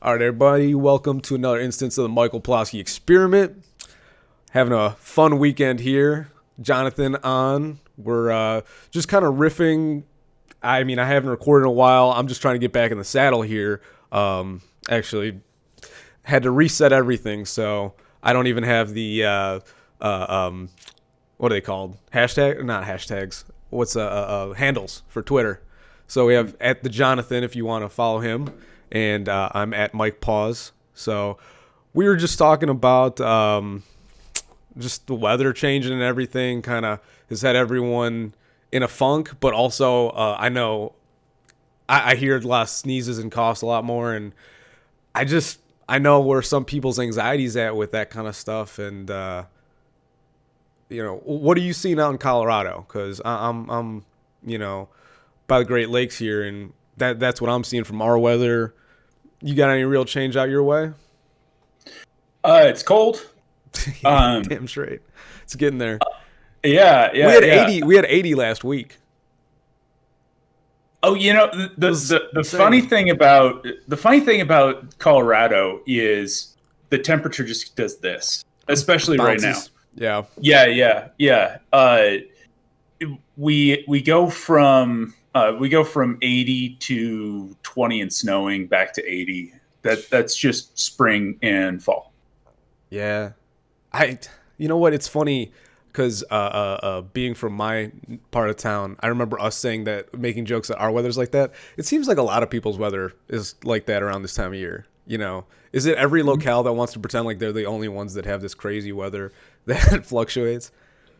All right, everybody, welcome to another instance of the Michael Pulaski experiment. Having a fun weekend here. Jonathan on. We're just kind of riffing. I mean, I haven't recorded in a while. I'm just trying to get back in the saddle here. Actually, had to reset everything, so I don't even have the what are they called? Hashtag? Not hashtags. What's handles for Twitter? So we have at the Jonathan if you want to follow him, and I'm at Mike Pause. So we were just talking about just the weather changing and everything. Kind of has had everyone in a funk, but also I know I hear a lot of sneezes and coughs a lot more, and I know where some people's anxiety's at with that kind of stuff, and what are you seeing out in Colorado? Because I'm by the Great Lakes here, and that's what I'm seeing from our weather. You got any real change out your way? It's cold. Damn straight, it's getting there. Yeah. We had 80. We had 80 last week. Oh, the funny thing about Colorado is the temperature just does this, especially right now. Yeah. We go from 80 to 20 and snowing back to 80. That's just spring and fall. Yeah. You know what? It's funny because being from my part of town, I remember us saying that, making jokes that our weather's like that. It seems like a lot of people's weather is like that around this time of year. Is it every locale that wants to pretend like they're the only ones that have this crazy weather that fluctuates?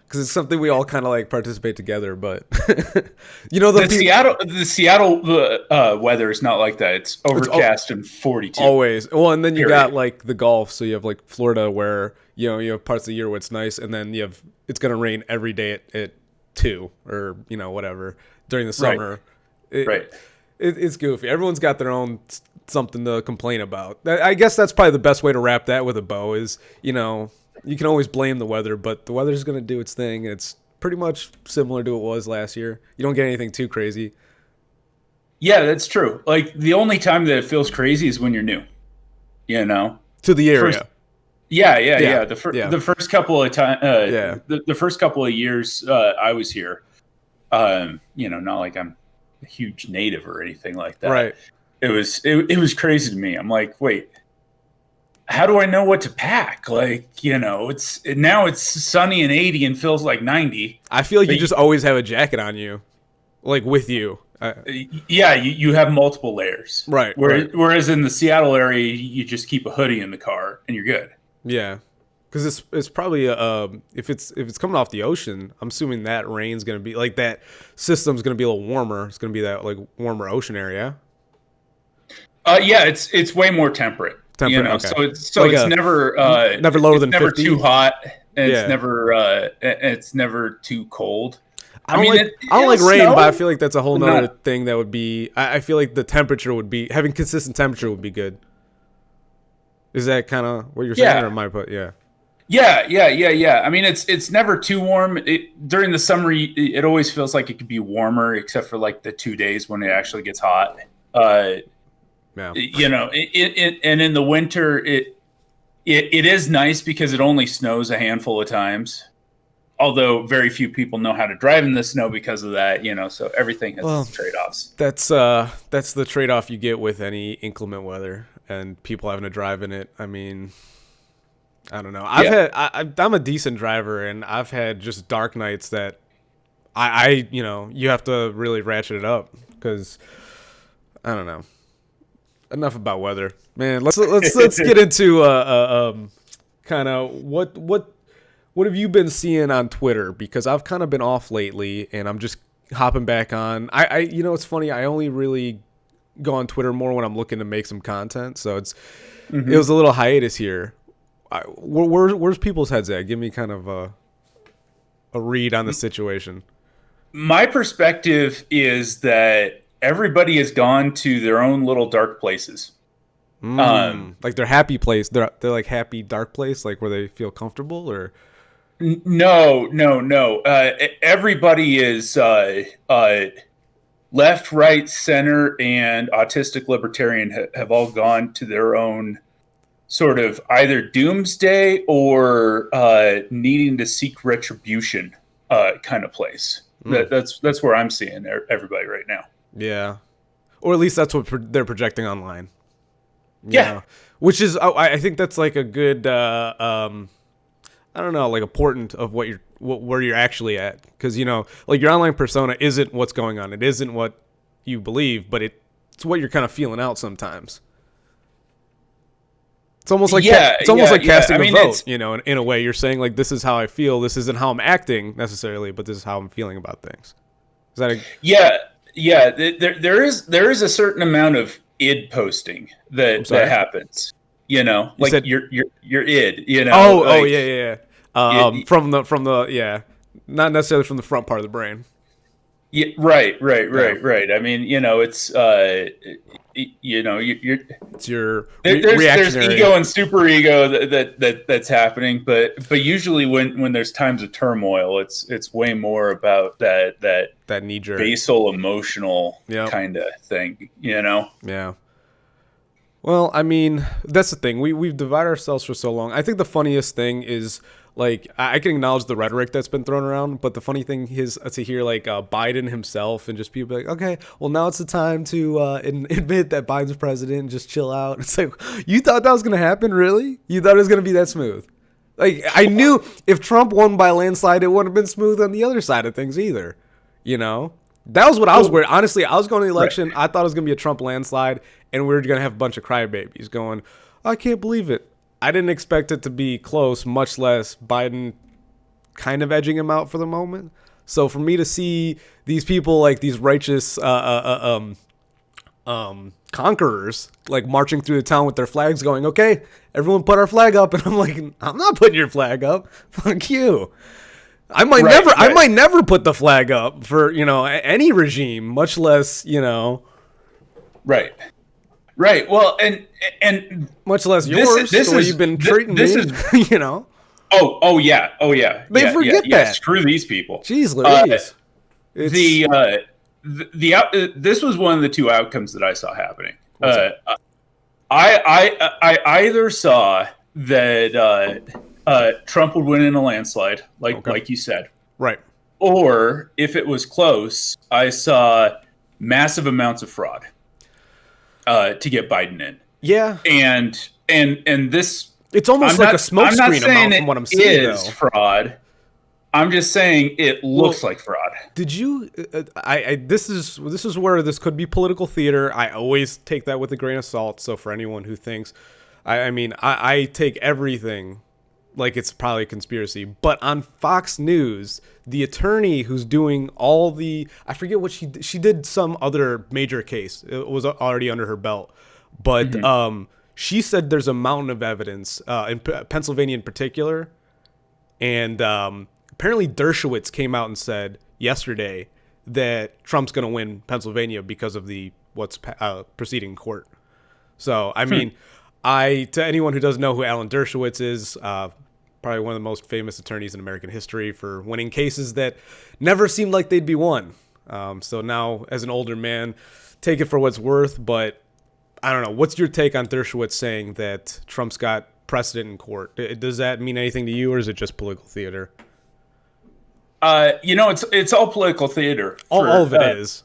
Because it's something we all kind of like participate together, but the Seattle weather is not like that. It's overcast and 42 always. Well, and then you got like the Gulf, so you have like Florida where you have parts of the year where it's nice, and then it's gonna rain every day at 2 or whatever during the summer. Right. It's goofy. Everyone's got their own something to complain about. I guess that's probably the best way to wrap that with a bow is you can always blame the weather, but the weather's going to do its thing. It's pretty much similar to what it was last year. You don't get anything too crazy. Yeah, that's true. Like the only time that it feels crazy is when you're new, to the area. Yeah. The first couple of time, the first couple of years I was here, not like I'm a huge native or anything like that. Right. It was crazy to me. I'm like, wait, how do I know what to pack? Like, it's sunny and 80 and feels like 90. I feel like you just always have a jacket on you, like with you. You have multiple layers. Right. Whereas in the Seattle area, you just keep a hoodie in the car and you're good. Yeah. Because it's probably if it's coming off the ocean, I'm assuming that rain's gonna be like that system's gonna be a little warmer. It's gonna be that like warmer ocean area. It's way more temperate. Okay. So it's never lower than never 50. too hot, and it's never too cold. I don't like rain, but I feel like that's a whole nother thing that would be. I feel like the temperature would be having consistent temperature would be good. Is that kind of what you're saying, or am I Yeah. Yeah. I mean, it's never too warm. During the summer, it always feels like it could be warmer, except for like the 2 days when it actually gets hot. Yeah. And in the winter, it is nice because it only snows a handful of times. Although very few people know how to drive in the snow because of that, so everything has its trade-offs. That's the trade-off you get with any inclement weather and people having to drive in it. I mean, I don't know. I'm a decent driver, and I've had just dark nights that you have to really ratchet it up because I don't know. Enough about weather, man. Let's get into kind of what have you been seeing on Twitter? Because I've kind of been off lately, and I'm just hopping back on. It's funny. I only really go on Twitter more when I'm looking to make some content. So it was a little hiatus here. Where's people's heads at? Give me kind of a read on the situation. My perspective is that everybody has gone to their own little dark places. Like their happy place. They're like happy dark place, like where they feel comfortable, or no. Everybody is left, right, center, and autistic libertarian have all gone to their own sort of either doomsday or needing to seek retribution kind of place. That's where I'm seeing everybody right now. Yeah, or at least that's what they're projecting online. Yeah. Which is, I think that's like a good, I don't know, like a portent of where you're actually at, because like your online persona isn't what's going on. It isn't what you believe, but it's what you're kind of feeling out sometimes. It's almost like casting a vote. In a way, you're saying like, this is how I feel. This isn't how I'm acting necessarily, but this is how I'm feeling about things. Is that yeah? There is a certain amount of id posting that happens. Like your id. Yeah. From the not necessarily from the front part of the brain. Yeah, right. I mean, it's it's your there's ego and super ego that's happening, but usually when there's times of turmoil, it's way more about that knee jerk basal emotional kind of thing. Yeah. Well, I mean, that's the thing. We've divided ourselves for so long. I think the funniest thing is, like, I can acknowledge the rhetoric that's been thrown around, but the funny thing is to hear, like, Biden himself and just people like, okay, well, now it's the time to admit that Biden's president and just chill out. It's like, you thought that was going to happen? Really? You thought it was going to be that smooth? Like, I knew if Trump won by landslide, it wouldn't have been smooth on the other side of things either. That was what I was worried. Honestly, I was going to the election. Right. I thought it was going to be a Trump landslide, and we were going to have a bunch of crybabies going, I can't believe it. I didn't expect it to be close, much less Biden kind of edging him out for the moment. So for me to see these people, like these righteous conquerors, like marching through the town with their flags going, okay, everyone put our flag up. And I'm like, I'm not putting your flag up. Fuck you. I might never put the flag up for, any regime, much less, Right. Right. Well, and much less yours. This the way you've been treating me. Oh yeah. They forget that. Screw these people. Jeez Louise. This was one of the two outcomes that I saw happening. I either saw that Trump would win in a landslide, like you said, right? Or if it was close, I saw massive amounts of fraud to get Biden in. Yeah, and this, it's almost like a smokescreen amount from what I'm seeing. It is fraud. I'm just saying it looks like fraud. Did you? This is where this could be political theater. I always take that with a grain of salt. So for anyone who thinks, I take everything like it's probably a conspiracy. But on Fox News, the attorney who's doing all the, I forget what she did some other major case. It was already under her belt, but she said there's a mountain of evidence in Pennsylvania in particular, and apparently Dershowitz came out and said yesterday that Trump's going to win Pennsylvania because of what's proceeding in court. So I mean, to anyone who doesn't know who Alan Dershowitz is, probably one of the most famous attorneys in American history for winning cases that never seemed like they'd be won. So now, as an older man, take it for what's worth. But I don't know. What's your take on Dershowitz saying that Trump's got precedent in court? Does that mean anything to you, or is it just political theater? It's all political theater. All of it is.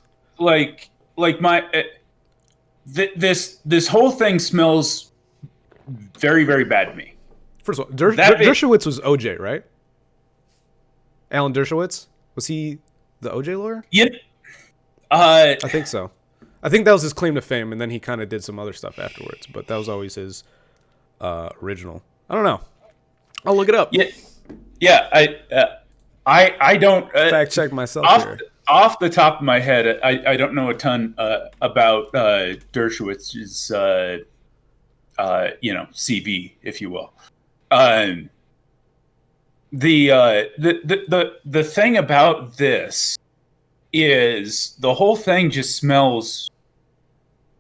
This whole thing smells very, very bad to me. First of all, Dershowitz was OJ, right? Alan Dershowitz? Was he the OJ lawyer? Yeah. I think so. I think that was his claim to fame, and then he kind of did some other stuff afterwards, but that was always his original. I don't know. I'll look it up. Yeah. I don't fact check myself here. Off the top of my head, I don't know a ton about Dershowitz's CV, if you will. The thing about this is the whole thing just smells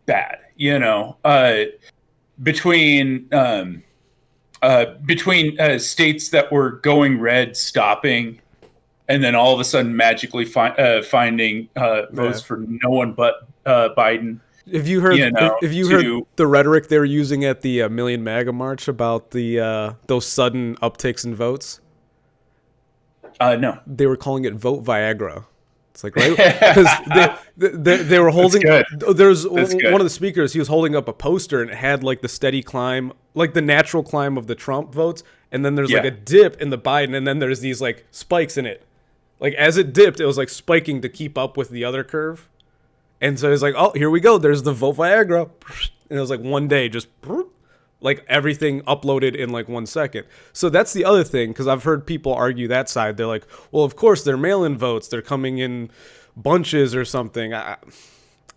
bad. Between states that were going red stopping and then all of a sudden magically finding votes for no one but Biden. Have you heard? You know, Have you heard the rhetoric they were using at the Million MAGA March about the those sudden upticks in votes? No, they were calling it "Vote Viagra." It's like, right, because they were holding. There's one of the speakers. He was holding up a poster and it had like the steady climb, like the natural climb of the Trump votes, and then there's like a dip in the Biden, and then there's these like spikes in it. Like as it dipped, it was like spiking to keep up with the other curve. And so it's like, oh, here we go. There's the Vote Viagra. And it was like one day, just like everything uploaded in like 1 second. So that's the other thing, because I've heard people argue that side. They're like, well, of course, they're mail-in votes. They're coming in bunches or something. I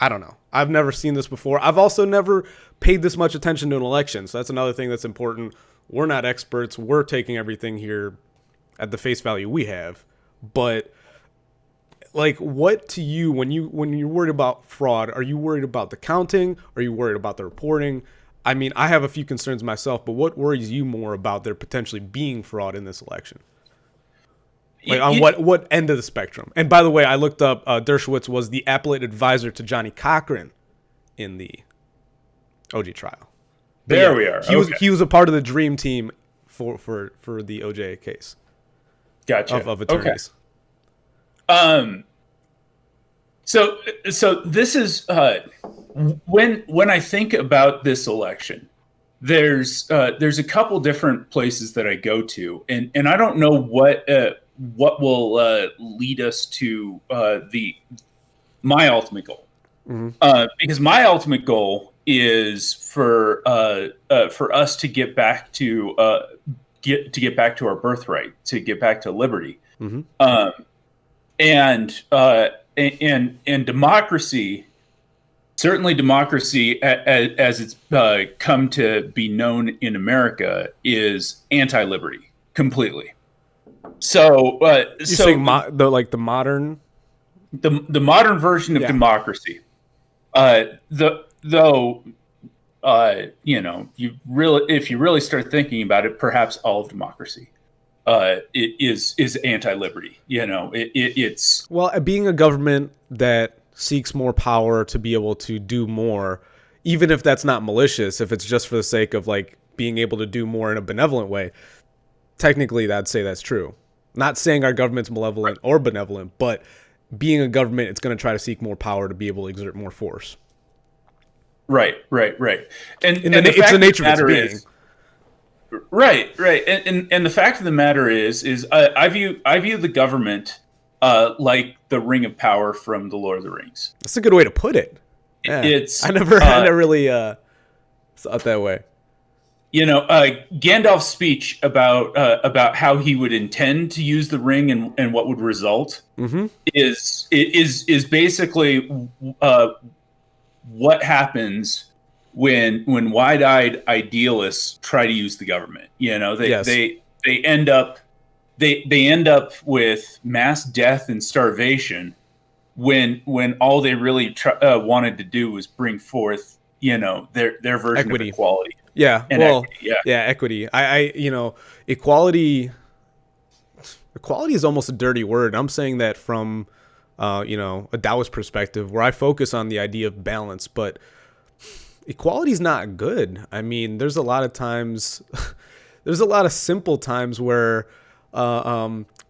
don't know. I've never seen this before. I've also never paid this much attention to an election. So that's another thing that's important. We're not experts. We're taking everything here at the face value we have. But like, what to you when you're worried about fraud? Are you worried about the counting? Are you worried about the reporting? I mean, I have a few concerns myself, but what worries you more about there potentially being fraud in this election? Like on what end of the spectrum? And by the way, I looked up Dershowitz was the appellate advisor to Johnny Cochran in the OJ trial. There we are. He was a part of the dream team for the OJ case. Gotcha. Of attorneys. Okay. So this is when I think about this election, there's a couple different places that I go to, and I don't know what will lead us to my ultimate goal, because my ultimate goal is for us to get back to our birthright, to get back to liberty. And democracy, certainly democracy as it's come to be known in America, is anti-liberty completely. So, you're saying the modern version of democracy. If you really start thinking about it, perhaps all of democracy it is anti-liberty. It's being a government that seeks more power to be able to do more, even if that's not malicious, if it's just for the sake of like being able to do more in a benevolent way. Technically, I'd say that's true. Not saying our government's malevolent or benevolent, but being a government, it's going to try to seek more power to be able to exert more force. Right. And it's the nature of its being. Right. And the fact of the matter is I view the government like the Ring of Power from the Lord of the Rings. That's a good way to put it. Yeah. I never really saw it that way. Gandalf's speech about how he would intend to use the ring and what would result is basically what happens when wide-eyed idealists try to use the government. They end up with mass death and starvation when all they really wanted to do was bring forth their version equity. Of equality. Yeah, equity. Equality is almost a dirty word. I'm saying that from a Taoist perspective, where I focus on the idea of balance, but equality is not good. I mean, there's a lot of times, there's a lot of simple times where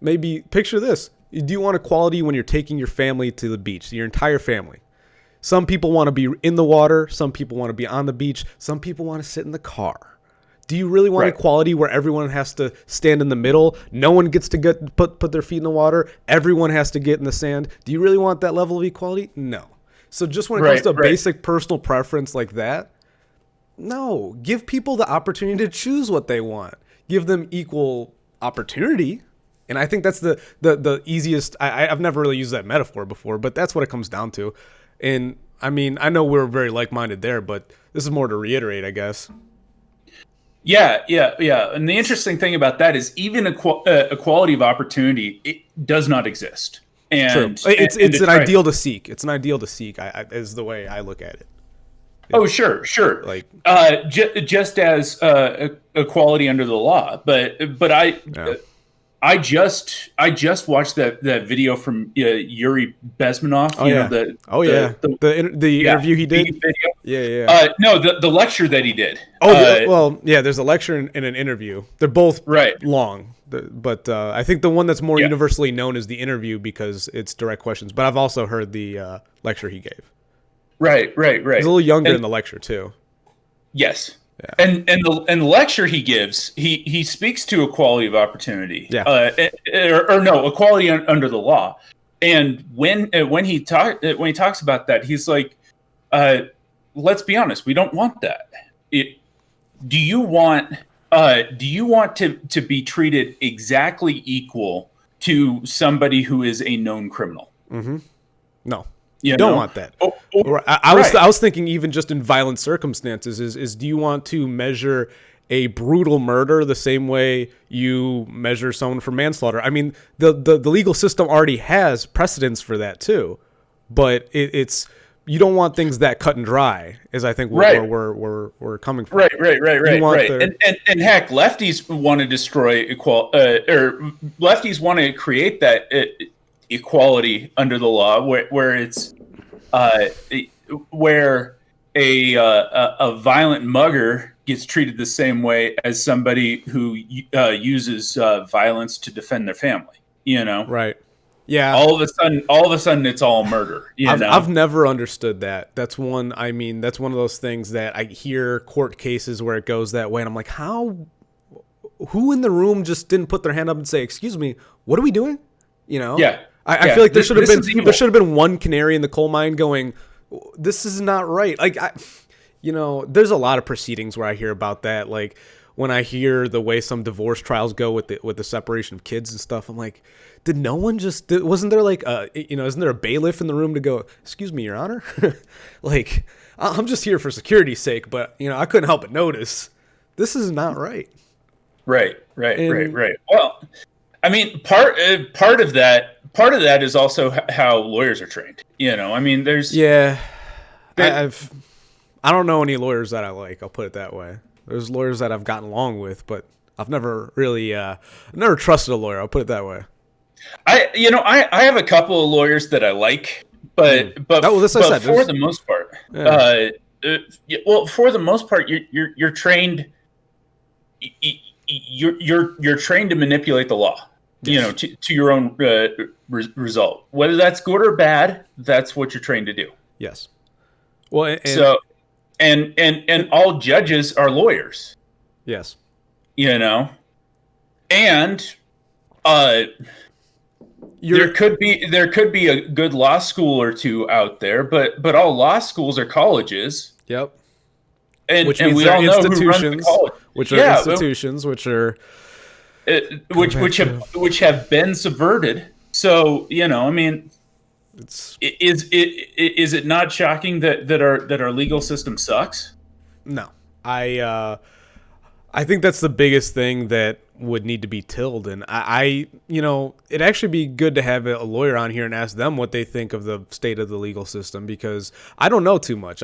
maybe picture this. Do you want equality when you're taking your family to the beach, your entire family? Some people want to be in the water. Some people want to be on the beach. Some people want to sit in the car. Do you really want equality where everyone has to stand in the middle? No one gets to put their feet in the water. Everyone has to get in the sand. Do you really want that level of equality? No. So just when it comes to basic personal preference like that, no. Give people the opportunity to choose what they want. Give them equal opportunity. And I think that's the easiest. I've never really used that metaphor before, but that's what it comes down to. And I mean, I know we're very like-minded there, but this is more to reiterate, I guess. Yeah. And the interesting thing about that is even equality of opportunity, it does not exist. And true. It's an ideal to seek. It's an ideal to seek. Is the way I look at it. Oh, sure. Like just as equality under the law, but I just watched that video from Yuri Bezmenov. Oh yeah. The yeah, interview he did. video. Yeah. No, the lecture that he did. Well, yeah. There's a lecture and an interview. They're both Right. long, but I think the one that's more universally known is the interview because it's direct questions. But I've also heard the lecture he gave. Right. He's a little younger in the lecture too. Yes. Yeah. And the lecture he gives, he speaks to equality of opportunity. Yeah. Or no, equality under the law. And when he talks about that, he's like, let's be honest, we don't want that. Do you want to be treated exactly equal to somebody who is a known criminal? Mm-hmm. No. You don't want that. I was thinking even just in violent circumstances is do you want to measure a brutal murder the same way you measure someone for manslaughter? I mean, the legal system already has precedents for that too, but it's you don't want things that cut and dry. Is I think where we're coming from. Right. And heck, lefties want to destroy or lefties want to create that. Equality under the law, where it's where a violent mugger gets treated the same way as somebody who uses violence to defend their family. You know, right? Yeah. All of a sudden, it's all murder. I've never understood that. That's one of those things that I hear court cases where it goes that way, and I'm like, how? Who in the room just didn't put their hand up and say, "Excuse me, what are we doing?" You know? Yeah. I feel like there should have been one canary in the coal mine going, this is not right. Like, there's a lot of proceedings where I hear about that. Like when I hear the way some divorce trials go with the separation of kids and stuff, I'm like, did no one wasn't there like, isn't there a bailiff in the room to go, excuse me, Your Honor? Like, I'm just here for security's sake, but I couldn't help but notice this is not right. Right. Well, I mean, part of that is also how lawyers are trained. I mean, there's I don't know any lawyers that I like. I'll put it that way. There's lawyers that I've gotten along with, but I've never really never trusted a lawyer. I'll put it that way. I have a couple of lawyers that I like, but for the most part, for the most part, you're trained. You're trained to manipulate the law. Yes. To your own result, whether that's good or bad, that's what you're trained to do. Yes. Well, and all judges are lawyers. Yes. And there could be a good law school or two out there, but all law schools are colleges. Yep. And which and means we all know institutions, who runs the college. which are institutions, which are. Which have been subverted. So I mean, is it not shocking that our legal system sucks? No, I think that's the biggest thing that would need to be tilled, and it'd actually be good to have a lawyer on here and ask them what they think of the state of the legal system, because I don't know too much.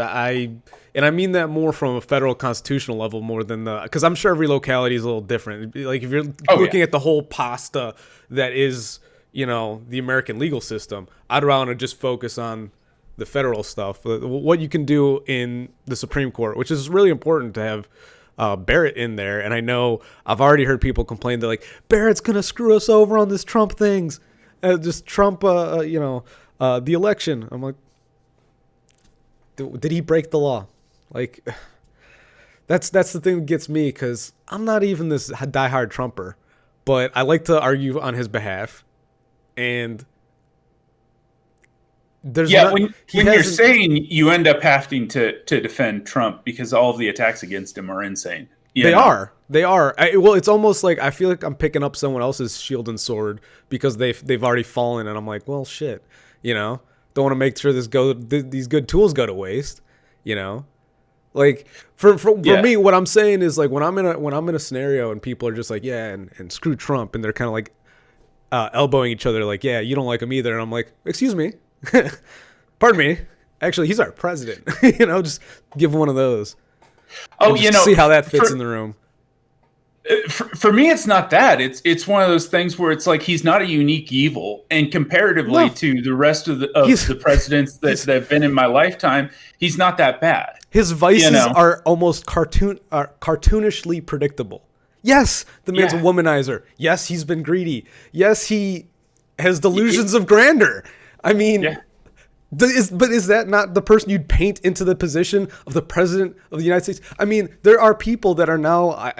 And I mean that more from a federal constitutional level more than because I'm sure every locality is a little different. Like if you're looking at the whole pasta that is, the American legal system, I'd rather just focus on the federal stuff, what you can do in the Supreme Court, which is really important to have Barrett in there. And I know I've already heard people complain. They're like, Barrett's going to screw us over on this Trump things. Just Trump, the election. I'm like, did he break the law? Like, that's the thing that gets me, because I'm not even this diehard Trumper, but I like to argue on his behalf. And there's when you're sane, you end up having to defend Trump because all of the attacks against him are insane. They are. Well, it's almost like I feel like I'm picking up someone else's shield and sword because they've already fallen, and I'm like, well, shit, don't want to make sure these good tools go to waste, Like for me, what I'm saying is, like, when I'm in a scenario and people are just like, yeah, and screw Trump, and they're kind of like elbowing each other, like, yeah, you don't like him either, and I'm like, excuse me, pardon me, actually, he's our president, just give him one of those. Oh, see how that fits in the room. For me, it's not that. It's one of those things where it's like he's not a unique evil, and comparatively to the rest of the presidents that have been in my lifetime, he's not that bad. His vices are almost cartoonishly predictable. Yes, the man's a womanizer. Yes, he's been greedy. Yes, he has delusions of grandeur. I mean, but is that not the person you'd paint into the position of the president of the United States? I mean, there are people that are now.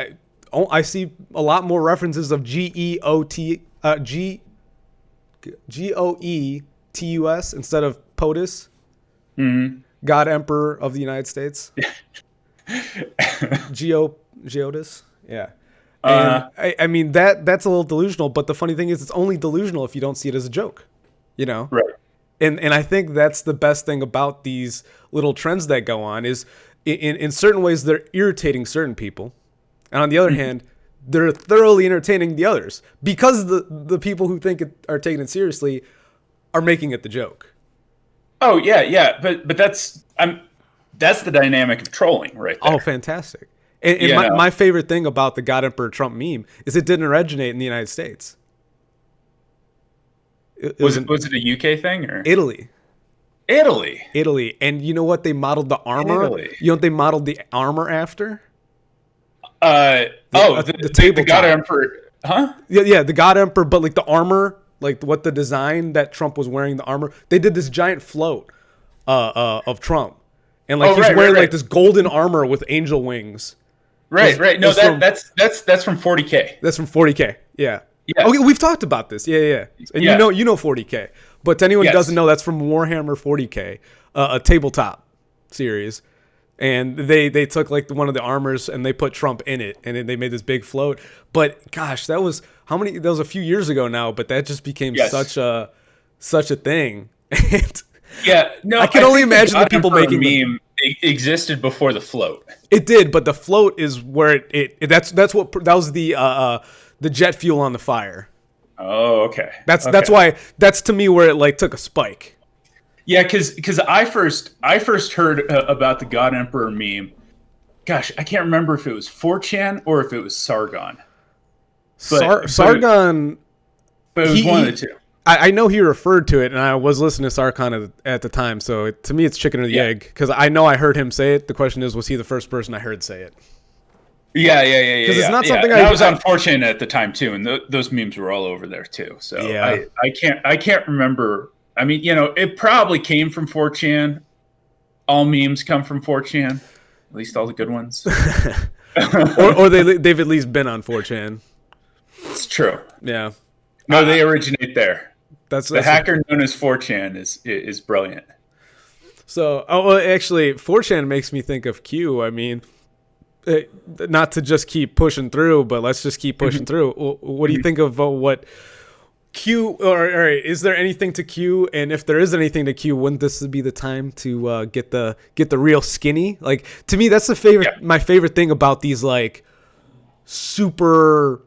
I see a lot more references of G-O-E-T-U-S instead of POTUS. Mm-hmm. God Emperor of the United States. Geodis. Yeah. And I mean, that's a little delusional, but the funny thing is it's only delusional if you don't see it as a joke, you know? Right. And I think that's the best thing about these little trends that go on is in certain ways they're irritating certain people. And on the other hand, they're thoroughly entertaining the others because the people who think are taking it seriously are making it the joke. Oh yeah, but that's the dynamic of trolling, right there. Oh, fantastic! And my favorite thing about the God Emperor Trump meme is it didn't originate in the United States. Was it a UK thing or Italy? Italy, and you know what they modeled the armor? Italy. You know what they modeled the armor after? The tabletop. The God Emperor, huh? Yeah, the God Emperor, but like the armor, like what the design that Trump was wearing, the armor. They did this giant float of Trump, and like he's wearing like this golden armor with angel wings. Right. No, that's from 40K. That's from 40K. Yeah. Yeah. Okay, we've talked about this. Yeah. And you know 40K, but to anyone who doesn't know, that's from Warhammer 40K, a tabletop series. And they took like one of the armors and they put Trump in it, and then they made this big float. But gosh, that was a few years ago now, but that just became such a thing. I can only imagine the people making meme existed before the float. It did, but the float is where that was the jet fuel on the fire. Oh, okay. That's why that's to me where it like took a spike. Yeah, because I first heard about the God Emperor meme. Gosh, I can't remember if it was 4chan or if it was Sargon. Sargon, but it was one of the two. I know he referred to it, and I was listening to Sargon at the time. So to me, it's chicken or the egg because I know I heard him say it. The question is, was he the first person I heard say it? Yeah. Because it's not something I was on 4chan at the time too, and those memes were all over there too. So I can't remember. I mean, it probably came from 4chan. All memes come from 4chan, at least all the good ones. or they've at least been on 4chan. It's true. Yeah. No, they originate there. That's the hacker known as 4chan is brilliant. So, actually, 4chan makes me think of Q. I mean, not to just keep pushing through, but let's just keep pushing through. What do you think of what Q? Or is there anything to Q? And if there is anything to Q, wouldn't this be the time to get the real skinny? Like to me, that's my favorite thing about these like super,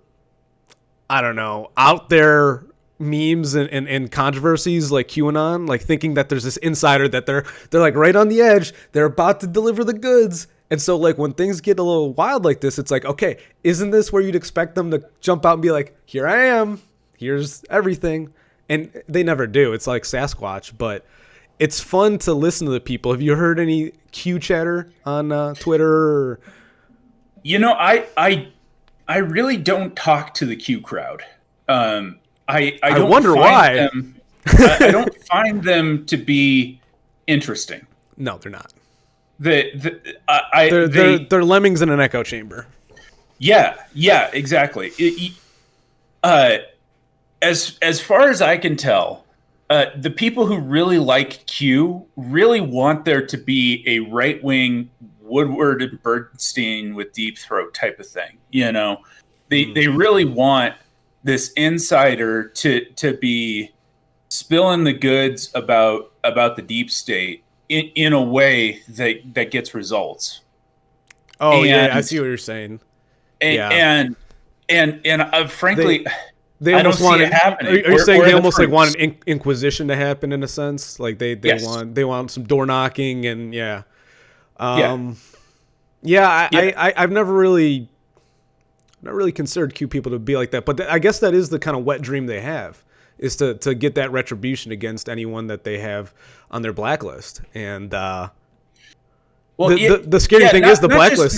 I don't know, out there memes and controversies like QAnon, like thinking that there's this insider that they're like right on the edge, they're about to deliver the goods. And so like when things get a little wild like this, it's like, okay, isn't this where you'd expect them to jump out and be like, here I am, here's everything? And they never do. It's like Sasquatch, but it's fun to listen to the people. Have you heard any Q chatter on Twitter? Or... I really don't talk to the Q crowd. I don't wonder why. I don't find them to be interesting. No, they're not. They're lemmings in an echo chamber. Yeah, exactly. As far as I can tell, the people who really like Q really want there to be a right-wing Woodward and Bernstein with Deep Throat type of thing. They really want this insider to be spilling the goods about the deep state in a way that gets results. Oh, yeah, I see what you're saying. And frankly, they almost want it happening. Are you saying they almost like want an inquisition to happen in a sense? Like they want some door knocking and I've never really not really considered Q people to be like that. But I guess that is the kind of wet dream they have, is to get that retribution against anyone that they have on their blacklist. And well, the scary thing is the blacklist.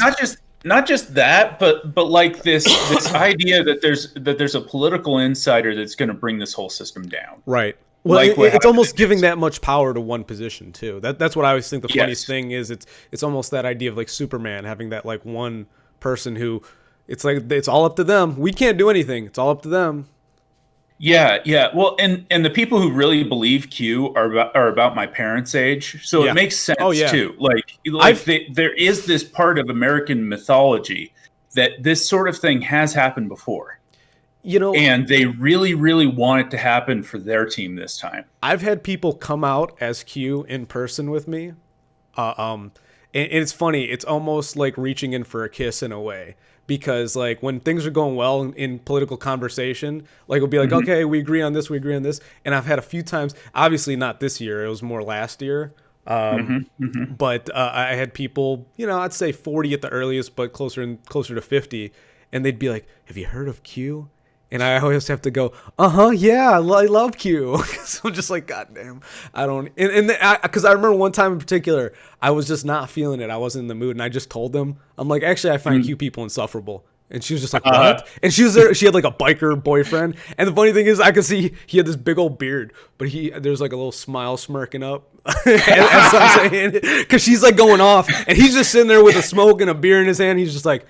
Not just that, but like this idea that there's a political insider that's going to bring this whole system down. Right. Well, like it's almost giving that much power to one position too. That's what I always think the funniest thing is. It's almost that idea of like Superman having that like one person who it's like it's all up to them. We can't do anything. It's all up to them. Yeah. Well, and the people who really believe Q are about my parents' age, so it makes sense too. There is this part of American mythology that this sort of thing has happened before. And they really, really want it to happen for their team this time. I've had people come out as Q in person with me. And it's funny. It's almost like reaching in for a kiss in a way. Because, like, when things are going well in political conversation, like, it'll be like, okay, we agree on this. And I've had a few times, obviously not this year. It was more last year. But I had people, I'd say 40 at the earliest, but closer to 50. And they'd be like, have you heard of Q? And I always have to go, yeah, I love Q. So I'm just like, God damn, I don't. Because I remember one time in particular, I was just not feeling it. I wasn't in the mood, and I just told them, I'm like, actually, I find Q people insufferable. And she was just like, what? And she was there. She had like a biker boyfriend. And the funny thing is, I could see he had this big old beard, but there's like a little smile smirking up as I'm saying it, because she's like going off, and he's just sitting there with a smoke and a beer in his hand. He's just like.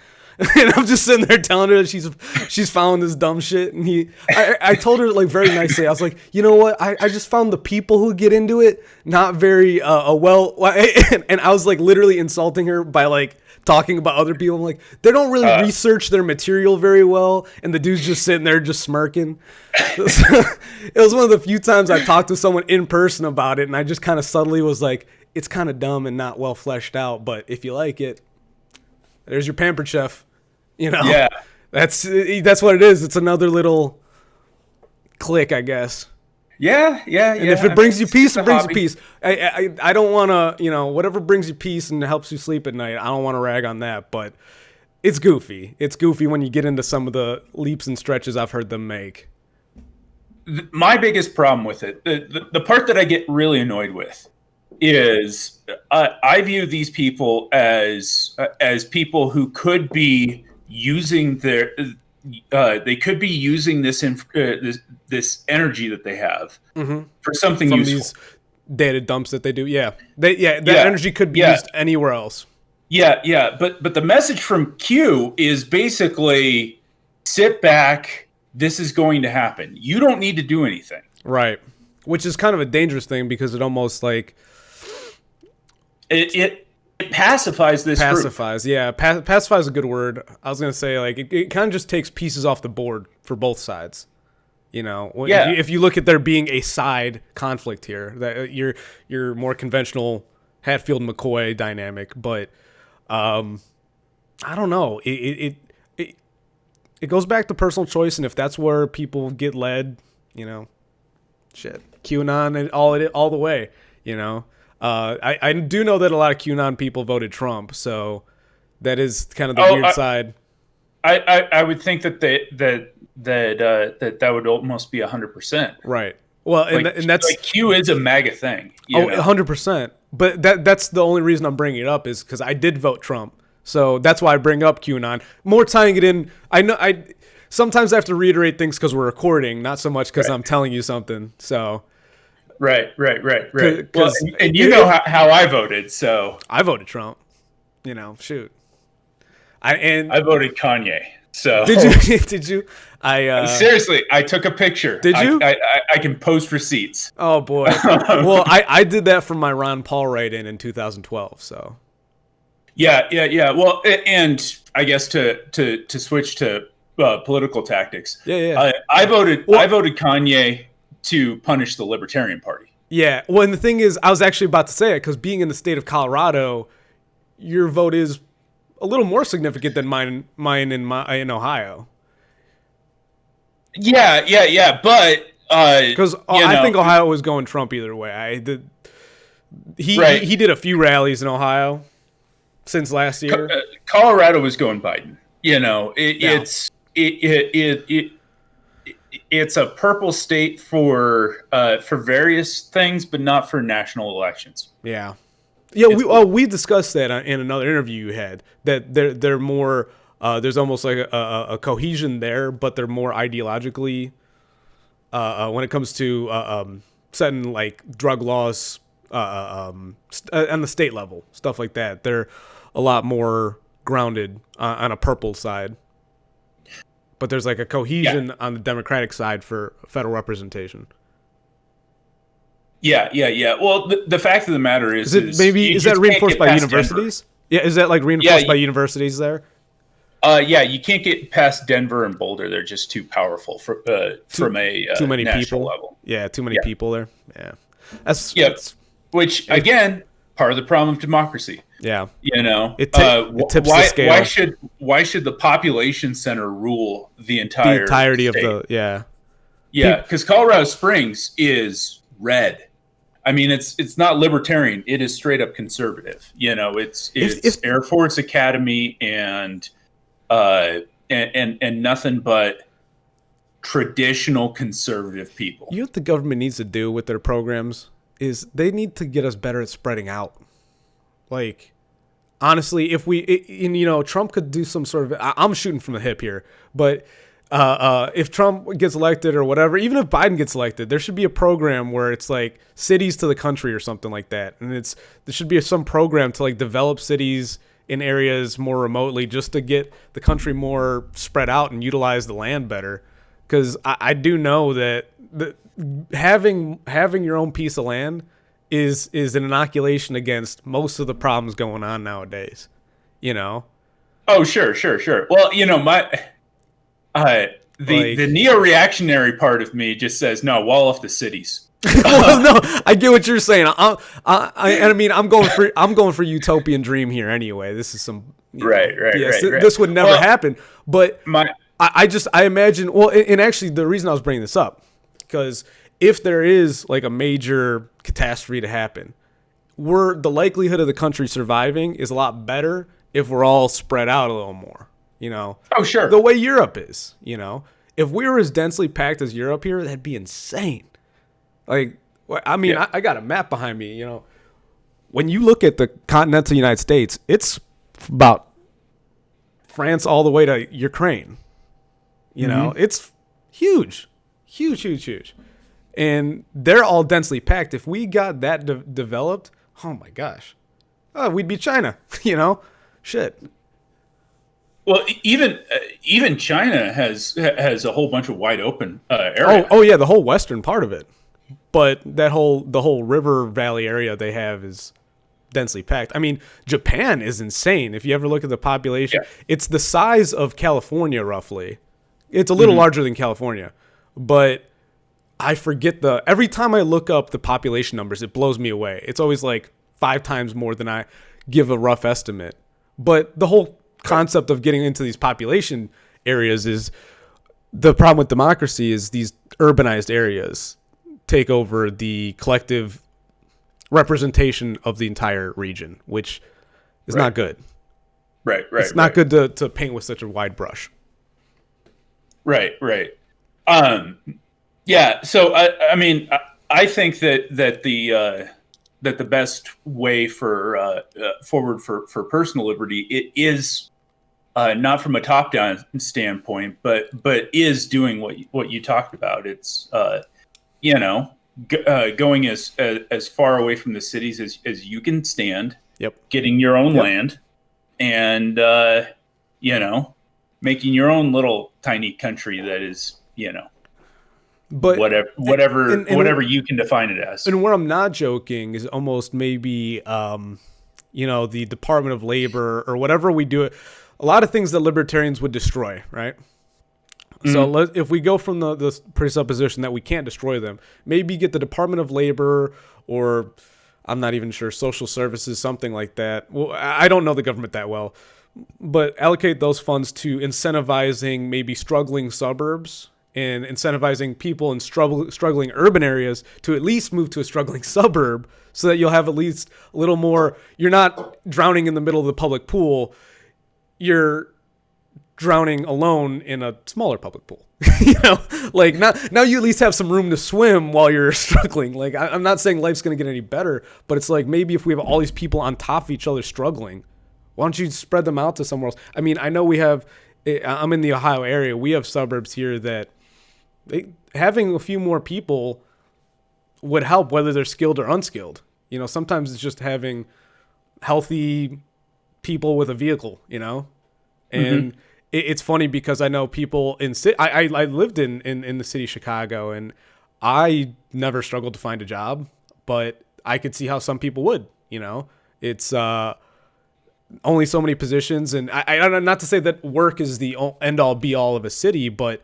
And I'm just sitting there telling her that she's found this dumb shit. And I told her like very nicely. I was like, you know what? I just found the people who get into it not very well. And I was like literally insulting her by like talking about other people. I'm like, they don't really research their material very well. And the dude's just sitting there just smirking. It was one of the few times I talked to someone in person about it. And I just kind of subtly was like, it's kind of dumb and not well fleshed out. But if you like it, there's your Pampered Chef. Yeah, that's what it is. It's another little click, I guess. Yeah. And if it brings you peace, it brings you peace. I don't want to, whatever brings you peace and helps you sleep at night. I don't want to rag on that, but it's goofy. It's goofy when you get into some of the leaps and stretches I've heard them make. My biggest problem with it, the part that I get really annoyed with, is I view these people as people who could be using they could be using this this energy that they have for something useful. These data dumps that they do, that energy could be used anywhere else. But the message from Q is basically, sit back. This is going to happen. You don't need to do anything. Right, which is kind of a dangerous thing because it almost like it pacifies this pacifies group. Pacifies a good word. I was gonna say like it kind of just takes pieces off the board for both sides, if you look at there being a side conflict here, that your more conventional Hatfield McCoy dynamic, but I don't know, it goes back to personal choice, and if that's where people get led, shit, QAnon and all the way, I do know that a lot of QAnon people voted Trump, so that is kind of the weird side. I would think that that would almost be 100%. Right. Well, and that's like Q is a MAGA thing. 100%. But that's the only reason I'm bringing it up is because I did vote Trump, so that's why I bring up QAnon. More tying it in. I know sometimes I have to reiterate things because we're recording, not so much because I'm telling you something. So. Right. Well, and how I voted, so I voted Trump. Shoot. I voted Kanye. So did you? Did you? Seriously, I took a picture. Did you? I can post receipts. Oh boy. Well, I did that from my Ron Paul write-in in 2012. So. Yeah. Well, and I guess to switch to political tactics. Yeah. I voted Kanye to punish the Libertarian Party. Yeah. Well, and the thing is, I was actually about to say it because being in the state of Colorado, your vote is a little more significant than mine in Ohio. Yeah. But because I think Ohio was going Trump either way. He did a few rallies in Ohio since last year. Colorado was going Biden. You know, Yeah. it's a purple state for various things, but not for national elections. Yeah. Yeah, It's blue. we discussed that in another interview you had, that they're more there's almost like a cohesion there, but they're more ideologically when it comes to setting like drug laws on the state level, stuff like that. They're a lot more grounded on a purple side, but there's like a Yeah, cohesion on the Democratic side for federal representation. yeah. Well, the fact of the matter Is it is maybe you is that just can't reinforced get by past Denver. universities? Yeah, is that like Yeah, reinforced by universities there? yeah, you can't get past Denver and Boulder. They're just too powerful Too from a too many national people. level. Yeah, too many Yeah, people there. Yeah, that's yep. it's Which it, again, part of the problem of democracy. yeah. You know, It tips the scale. why should the population center rule the The entire entirety of state? the yeah. Yeah, because Colorado Springs is red. I mean, it's not libertarian. It is straight up conservative. You know, If it's Air Force Academy uh and nothing but traditional conservative people. you know what the government needs to do with their programs is they need to get us better at spreading out. Like honestly, if we and, you know, Trump could do some sort of I'm shooting from the hip here, but if Trump gets elected or whatever, even if Biden gets elected, there should be a program where it's like cities to the country or something like that, and there should be some program to like develop cities in areas more remotely just to get the country more spread out and utilize the land better. Because I do know that having your own piece of land is an inoculation against most of the problems going on nowadays. You know, Oh, sure. Well, you know, my uh, the like neo reactionary part of me just says no, wall off the cities. well, no, I get what you're saying. I mean, I'm going for utopian dream here anyway. This is some, yes, Right. this would never Well, happen. But my I imagine. Well, and actually, the reason I was bringing this up because if there is like a major catastrophe to happen, the likelihood of the country surviving is a lot better if we're all spread out a little more. You know, oh sure. the way Europe is. You know, if we were as densely packed as Europe here, that'd be insane. Like, I mean, Yeah. I got a map behind me. You know, when you look at the continental United States, it's about France all the way to Ukraine. You know, it's huge, huge, and they're all densely packed. If we got that developed, oh my gosh, we'd be China. You know, shit. Well, even China has a whole bunch of wide open Oh, area. oh yeah, the whole western part of it. But the whole river valley area they have is densely packed. I mean, Japan is insane. If you ever look at the population, Yeah. it's the size of California roughly. It's a little larger than California, but I forget every time I look up the population numbers, it blows me away. It's always like 5 times more than I give a rough estimate. But the whole concept of getting into these population areas is the problem with democracy is these urbanized areas take over the collective representation of the entire region, which is not good. Right. It's not good to paint with such a wide brush. Right. Yeah. So I mean, I think that the best way for forward for personal liberty it is not from a top down standpoint, but is doing what you talked about. It's you know going as far away from the cities as you can stand, Yep. getting your own Yep. land, and you know making your own little tiny country that is But whatever you can define it as. and where I'm not joking is almost maybe the Department of Labor or whatever we do it. A lot of things that libertarians would destroy, right? So if we go from the presupposition that we can't destroy them, maybe get the Department of Labor or I'm not even sure, social services, something like that. Well, I don't know the government that well, but allocate those funds to incentivizing maybe struggling suburbs and incentivizing people in struggling urban areas to at least move to a struggling suburb so that you'll have at least a little more. You're not drowning in the middle of the public pool. You're drowning alone in a smaller public pool. Like now you at least have some room to swim while you're struggling. Like I'm not saying life's going to get any better, but it's like maybe if we have all these people on top of each other struggling, why don't you spread them out to somewhere else? I mean, I know I'm in the Ohio area. We have suburbs here that having a few more people would help, whether they're skilled or unskilled. Sometimes it's just having healthy people with a vehicle, and it's funny because I know people in I lived in the city of Chicago, and I never struggled to find a job, but I could see how some people would. It's only so many positions, and I not to say that work is the end all be all of a city, but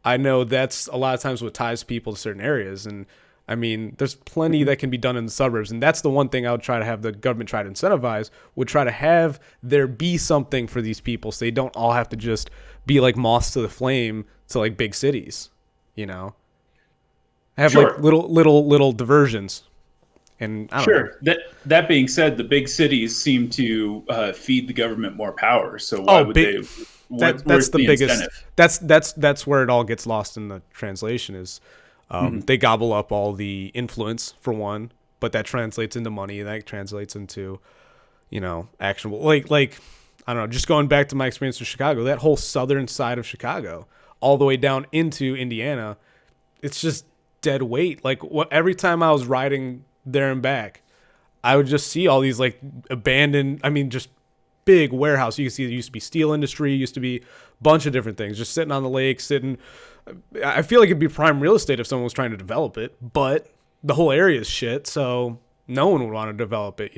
I know that's a lot of times what ties people to certain areas. And I mean, there's plenty that can be done in the suburbs, and that's the one thing I would try to have the government try to incentivize, would try to have there be something for these people so they don't all have to just be like moths to the flame to like big cities, have Sure. like little diversions. And I don't know. Sure. That being said, the big cities seem to feed the government more power. So why would they? That's Where's the biggest. incentive? That's where it all gets lost in the translation. Is they gobble up all the influence for one, but that translates into money. That translates into, actionable. Like I don't know. Just going back to my experience in Chicago, that whole southern side of Chicago, all the way down into Indiana, it's just dead weight. Like every time I was riding there and back, I would just see all these like abandoned, just big warehouse. You can see it used to be steel industry, used to be a bunch of different things, just sitting on the lake, I feel like it'd be prime real estate if someone was trying to develop it, but the whole area is shit, so no one would want to develop it.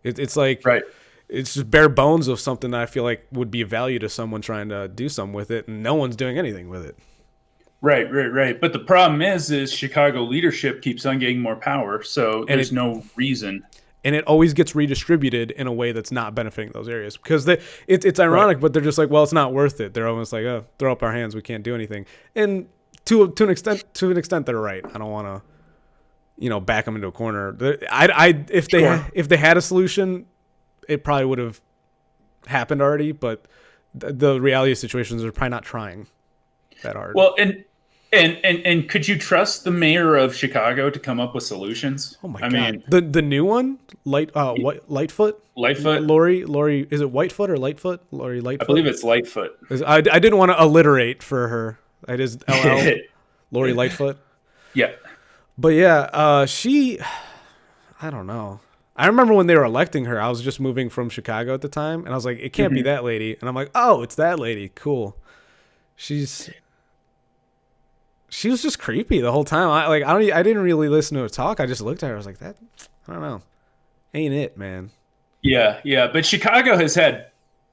It's like, Right. It's just bare bones of something that I feel like would be of value to someone trying to do something with it, and no one's doing anything with it. Right. But the problem is Chicago leadership keeps on getting more power, so there's no reason. And it always gets redistributed in a way that's not benefiting those areas, because it's ironic, right? But they're just like, well, it's not worth it. They're almost like, oh, throw up our hands, we can't do anything. And to an extent, they're right. I don't want to, back them into a corner. If they had a solution, it probably would have happened already. But the reality of situations, they're probably not trying that hard. Well, and could you trust the mayor of Chicago to come up with solutions? Oh my God! Mean, the new one, Lightfoot. Lori, is it Whitefoot or Lightfoot? Lori Lightfoot. I believe it's Lightfoot. I didn't want to alliterate for her. It is LL. Lori Lightfoot. Yeah. But yeah, I don't know. I remember when they were electing her, I was just moving from Chicago at the time, and I was like, it can't be that lady. And I'm like, oh, it's that lady. Cool. She was just creepy the whole time. I didn't really listen to her talk. I just looked at her. I was like, I don't know. Ain't it, man? Yeah. But Chicago has had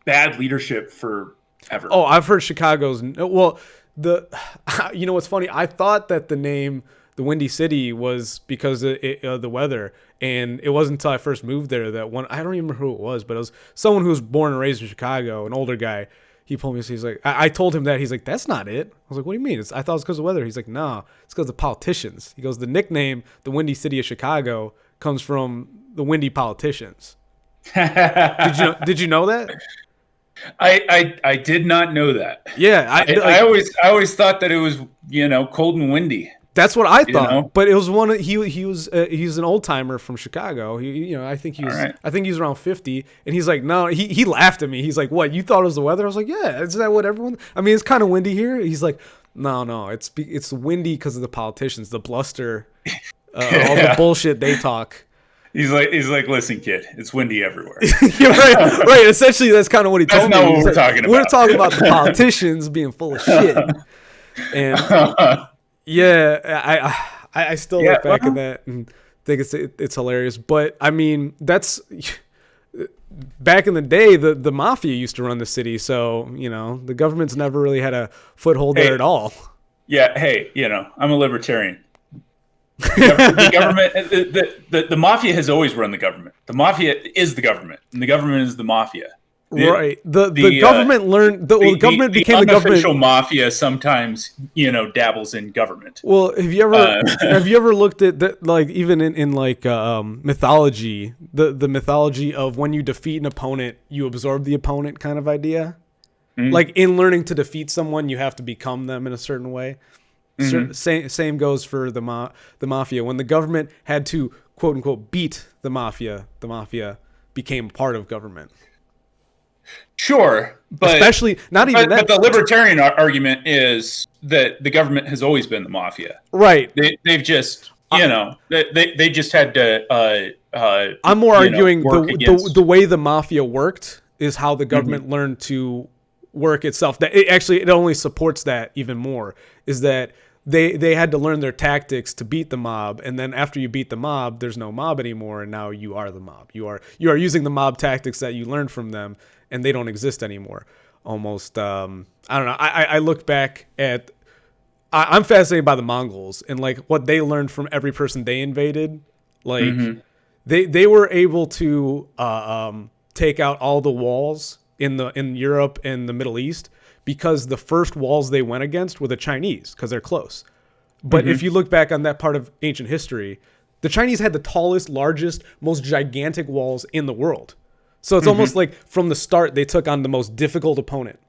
bad leadership forever. Oh, I've heard Chicago's. Well, what's funny? I thought that the name, the Windy City, was because of the weather. And it wasn't until I first moved there that one, I don't even remember who it was, but it was someone who was born and raised in Chicago, an older guy. He told me, he's like, I told him that. He's like, that's not it. I was like, what do you mean? I thought it was because of weather. He's like, no, it's because of politicians. He goes, the nickname, the Windy City of Chicago, comes from the windy politicians. Did you know that? I did not know that. Yeah. I always thought that it was, cold and windy. That's what I thought, but it was he's an old timer from Chicago. I think he was around 50, and he's like, no, he laughed at me. He's like, what, you thought it was the weather? I was like, yeah, is that what everyone? I mean, it's kind of windy here. He's like, no, it's windy because of the politicians, the bluster, all the bullshit they talk. He's like, listen, kid, it's windy everywhere. You're right. Essentially, that's kind of what he told me. That's not what we're talking about. We're talking about the politicians being full of shit, and. Yeah, I still look back at that and think it's hilarious. But I mean, that's back in the day. The mafia used to run the city, so the government's never really had a foothold there at all. Yeah, hey, I'm a libertarian. The government, the mafia has always run the government. The mafia is the government, and the government is the mafia. Right. The government learned. The government became the government. Unofficial mafia sometimes, dabbles in government. Well, have you ever looked at that? Like even in mythology, the mythology of when you defeat an opponent, you absorb the opponent kind of idea. Mm-hmm. Like in learning to defeat someone, you have to become them in a certain way. Same goes for the mafia. When the government had to quote unquote beat the mafia became part of government. Sure, but especially not even that. But the libertarian argument is that the government has always been the mafia, right? They've just they just had to. I'm more arguing the way the mafia worked is how the government learned to work itself. That it only supports that even more. Is that they had to learn their tactics to beat the mob, and then after you beat the mob, there's no mob anymore, and now you are the mob. You are using the mob tactics that you learned from them, and they don't exist anymore. Almost, I don't know. I look back at, I'm fascinated by the Mongols and like what they learned from every person they invaded. Like they were able to take out all the walls in Europe and the Middle East, because the first walls they went against were the Chinese, because they're close. But if you look back on that part of ancient history, the Chinese had the tallest, largest, most gigantic walls in the world. So it's almost like from the start, they took on the most difficult opponent.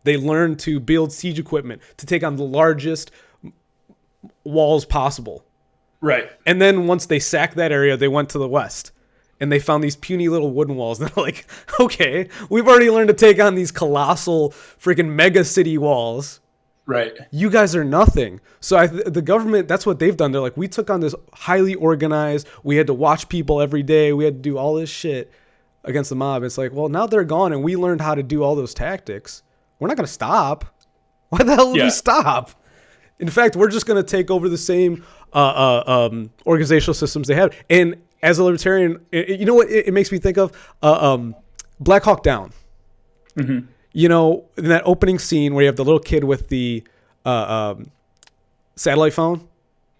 They learned to build siege equipment to take on the largest walls possible. Right. And then once they sacked that area, they went to the west. And they found these puny little wooden walls. And they're like, okay, we've already learned to take on these colossal freaking mega city walls. Right. You guys are nothing. So the government, that's what they've done. They're like, we took on this highly organized. We had to watch people every day. We had to do all this shit against the mob. It's like, well, now they're gone and we learned how to do all those tactics. We're not going to stop. Why the hell would we stop? In fact, we're just going to take over the same organizational systems they have. And as a libertarian, you know what it makes me think of? Black Hawk Down. You know, in that opening scene where you have the little kid with the satellite phone.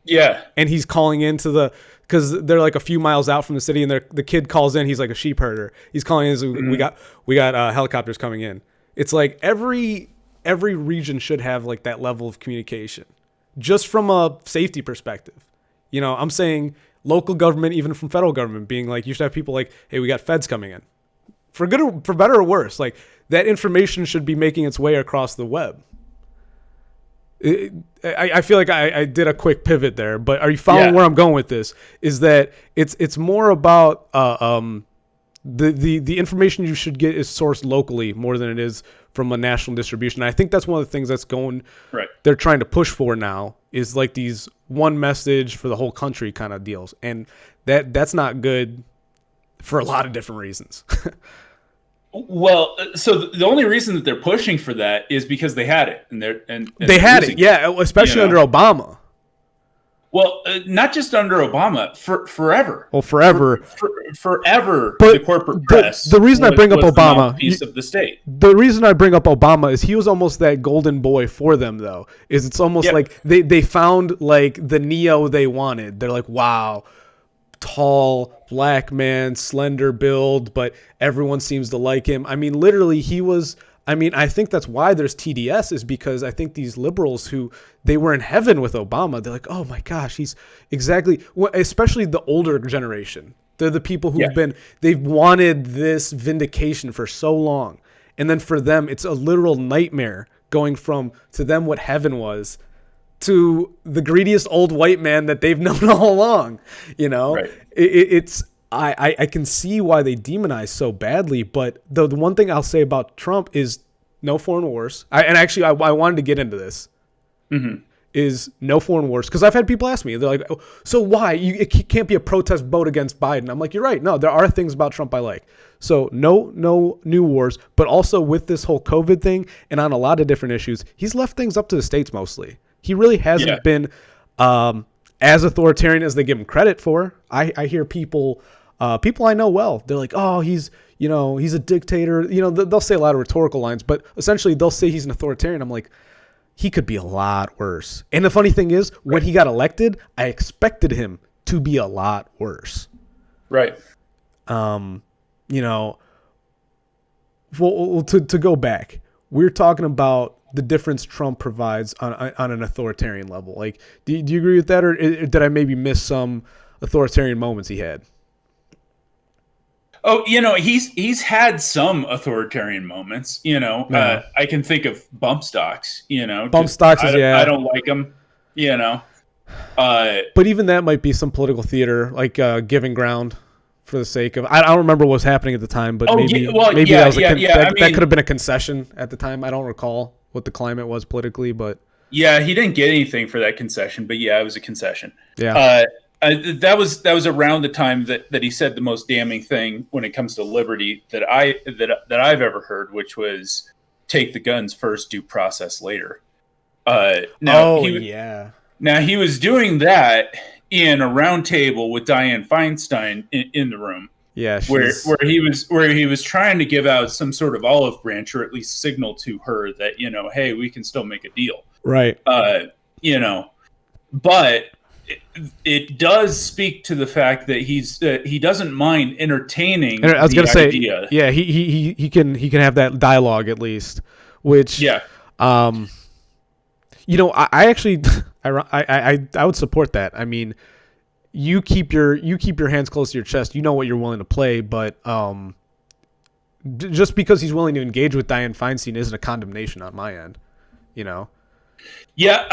Yeah. And he's calling into because they're like a few miles out from the city, and the kid calls in. He's like a sheep herder. He's calling in. We got helicopters coming in. It's like every region should have like that level of communication, just from a safety perspective. You know, I'm saying local government, even from federal government, being like, you should have people like, hey, we got feds coming in, for better or worse. Like that information should be making its way across the web. I feel like I did a quick pivot there, but are you following where I'm going with this? Is that it's more about the information you should get is sourced locally more than it is from a national distribution. I think that's one of the things that's going. Right. They're trying to push for now is like these one message for the whole country kind of deals, and that's not good for a lot of different reasons. Well, so the only reason that they're pushing for that is because they had it, and they had it, especially under Obama. Well, not just under Obama, forever. Well, forever. Forever, but the corporate press. The reason I bring up Obama, piece of the state. The reason I bring up Obama is he was almost that golden boy for them, though. Is it's almost like they found like the Neo they wanted. They're like, wow, tall black man, slender build, but everyone seems to like him. I mean, literally, he was. I mean, I think that's why there's TDS, is because I think these liberals who they were in heaven with Obama, they're like, oh my gosh, he's exactly, especially the older generation. They're the people they've wanted this vindication for so long. And then for them, it's a literal nightmare going from to them what heaven was to the greediest old white man that they've known all along. You know, right. I can see why they demonize so badly, but the one thing I'll say about Trump is no foreign wars. I wanted to get into this. Is no foreign wars, because I've had people ask me, they're like, oh, so why? It can't be a protest vote against Biden. I'm like, you're right. No, there are things about Trump I like. So no new wars, but also with this whole COVID thing and on a lot of different issues, he's left things up to the states mostly. He really hasn't been as authoritarian as they give him credit for. I hear people I know well, they're like, oh, he's a dictator. You know, they'll say a lot of rhetorical lines, but essentially they'll say he's an authoritarian. I'm like, he could be a lot worse. And the funny thing is, when he got elected, I expected him to be a lot worse. Right. You know, well, to go back, we're talking about the difference Trump provides on an authoritarian level. Like, do you agree with that, or did I maybe miss some authoritarian moments he had? Oh, he's had some authoritarian moments. Yeah. I can think of bump stocks. Bump stocks is I don't like them. But even that might be some political theater, like giving ground for the sake of. I don't remember what was happening at the time, but maybe that was that could have been a concession at the time. I don't recall what the climate was politically, but yeah, he didn't get anything for that concession. But yeah, it was a concession. Yeah. That was around the time that he said the most damning thing when it comes to liberty that I've ever heard, which was take the guns first, due process later. Now he was doing that in a round table with Dianne Feinstein in the room. Yeah, where he was trying to give out some sort of olive branch, or at least signal to her that hey, we can still make a deal. Right. But it does speak to the fact that he doesn't mind entertaining. I was going to say, idea. Yeah, he can have that dialogue at least, which I actually I would support that. I mean, you keep your hands close to your chest. You know what you're willing to play, but just because he's willing to engage with Dianne Feinstein isn't a condemnation on my end. Yeah,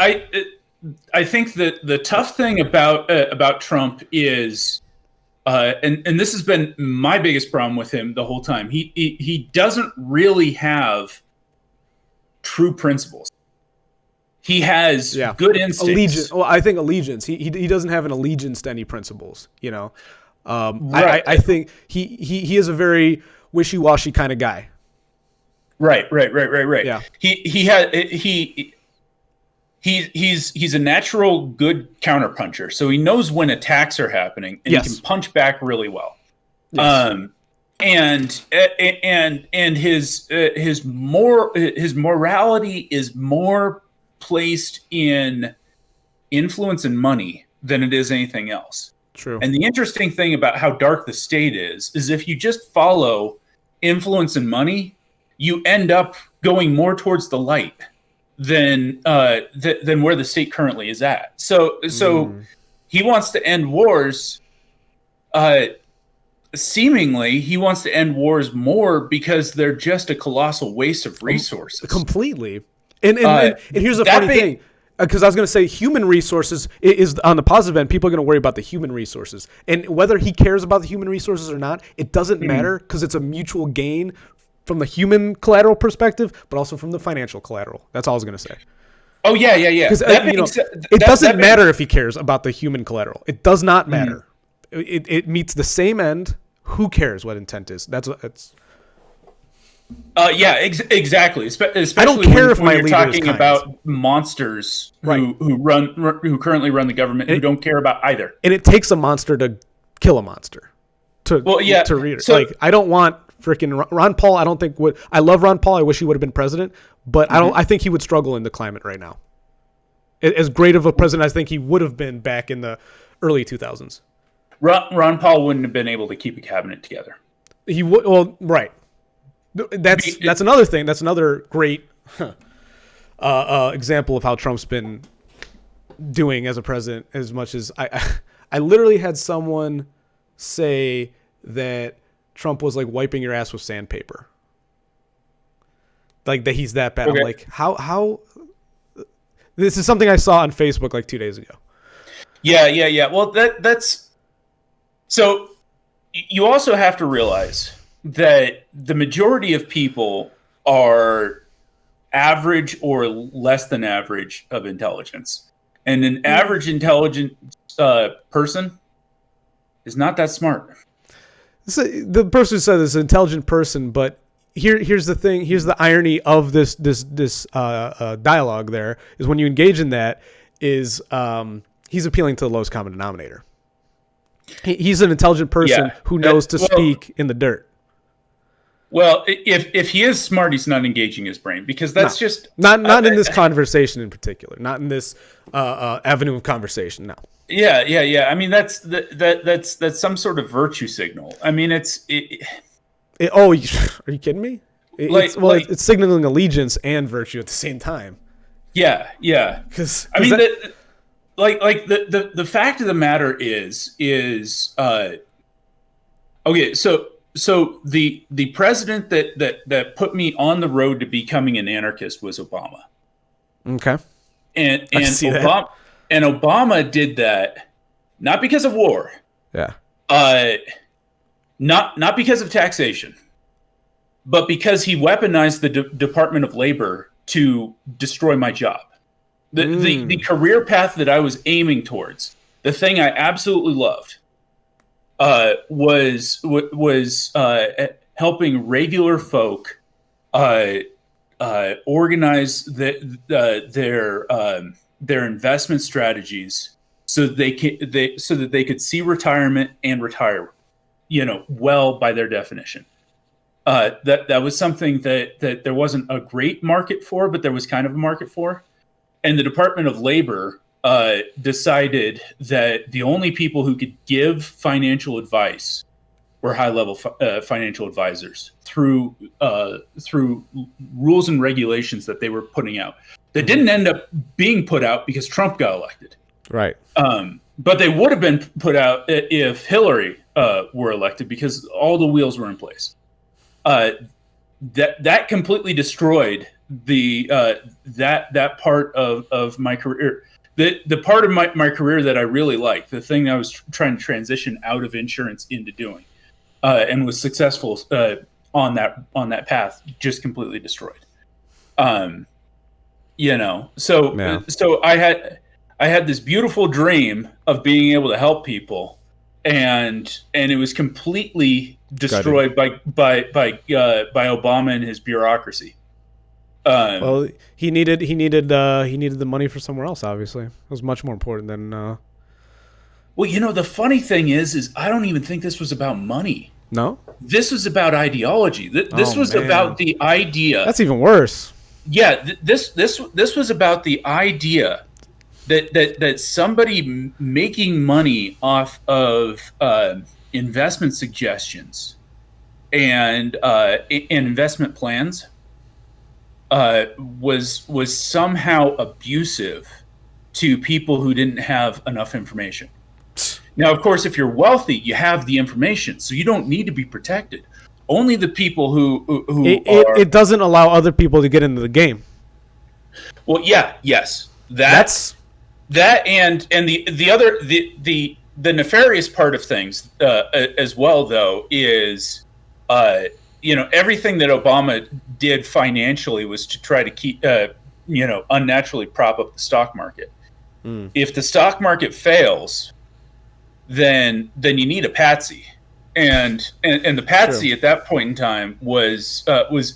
I think that the tough thing about Trump is, and this has been my biggest problem with him the whole time. He doesn't really have true principles. He has good instincts. Allegiance. Well, I think allegiance. He doesn't have an allegiance to any principles. Right. I think he is a very wishy-washy kind of guy. Right. Yeah. He's a natural good counterpuncher, so he knows when attacks are happening, and he can punch back really well. Yes. And his morality is more placed in influence and money than it is anything else. True. And the interesting thing about how dark the state is if you just follow influence and money, you end up going more towards the light than where the state currently is at. So he wants to end wars. Seemingly, he wants to end wars more because they're just a colossal waste of resources. Completely. And here's the funny thing, because I was going to say human resources is on the positive end. People are going to worry about the human resources, and whether he cares about the human resources or not, it doesn't matter because it's a mutual gain from the human collateral perspective, but also from the financial collateral. That's all I was going to say. Oh yeah. Because it doesn't matter if he cares about the human collateral. It does not matter. It meets the same end. Who cares what intent is? That's. Exactly. Especially I don't care when if you're talking about monsters who currently run the government who don't care about either. And it takes a monster to kill a monster. To read it. So, I don't want freaking Ron Paul. I don't think would. I love Ron Paul. I wish he would have been president, but I think he would struggle in the climate right now. As great of a president as I think he would have been back in the early 2000s. Ron Paul wouldn't have been able to keep a cabinet together. He would. Well, right. That's another thing. That's another great example of how Trump's been doing as a president. As much as I literally had someone say that Trump was like wiping your ass with sandpaper. Like that he's that bad. Okay. I'm like, how? This is something I saw on Facebook like 2 days ago. Yeah. Well, that's so. You also have to realize that the majority of people are average or less than average of intelligence. And an average intelligent person is not that smart. So the person who said this is an intelligent person, but here's the thing. Here's the irony of this dialogue there is when you engage in that is he's appealing to the lowest common denominator. He's an intelligent person who knows to speak in the dirt. Well, if he is smart, he's not engaging his brain because that's just not in this conversation in particular, not in this avenue of conversation. No. Yeah. I mean, that's some sort of virtue signal. I mean, are you kidding me? It's signaling allegiance and virtue at the same time. Yeah. Because I mean, the fact of the matter is okay. So so the president that put me on the road to becoming an anarchist was Obama. Okay. And I see that. Obama did that not because of war. Yeah. Not because of taxation, but because he weaponized the Department of Labor to destroy my job. The career path that I was aiming towards, the thing I absolutely loved, was helping regular folk organize their investment strategies so that they could see retirement and retire, well by their definition. That was something that there wasn't a great market for, but there was kind of a market for. And the Department of Labor decided that the only people who could give financial advice were high-level financial advisors through rules and regulations that they were putting out that didn't end up being put out because Trump got elected. Right. But they would have been put out if Hillary were elected because all the wheels were in place. That completely destroyed that part of my career. The part of my career that I really liked, the thing I was trying to transition out of insurance into doing, and was successful on that path, just completely destroyed. So I had this beautiful dream of being able to help people, and it was completely destroyed by Obama and his bureaucracy. Well, he needed the money for somewhere else. Obviously, it was much more important than. Well, the funny thing is I don't even think this was about money. No, this was about ideology. This was about the idea. That's even worse. Yeah, this was about the idea that somebody making money off of investment suggestions and investment plans was somehow abusive to people who didn't have enough information. Now, of course, if you're wealthy, you have the information, so you don't need to be protected. Only the people who it doesn't allow other people to get into the game. Well, yes, that and the nefarious part of things as well, though, is everything that Obama did financially was to try to keep unnaturally prop up the stock market. If the stock market fails, then you need a patsy, and the patsy True. at that point in time was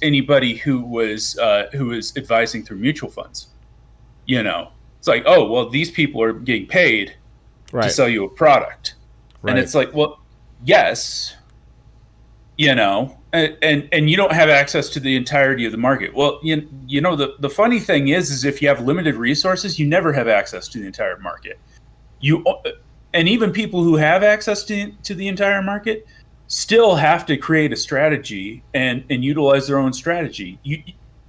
anybody who was advising through mutual funds. It's like, oh well, these people are getting paid to sell you a product, and it's like, well, yes, and you don't have access to the entirety of the market. Well, the funny thing is if you have limited resources, you never have access to the entire market. And even people who have access to the entire market still have to create a strategy and utilize their own strategy.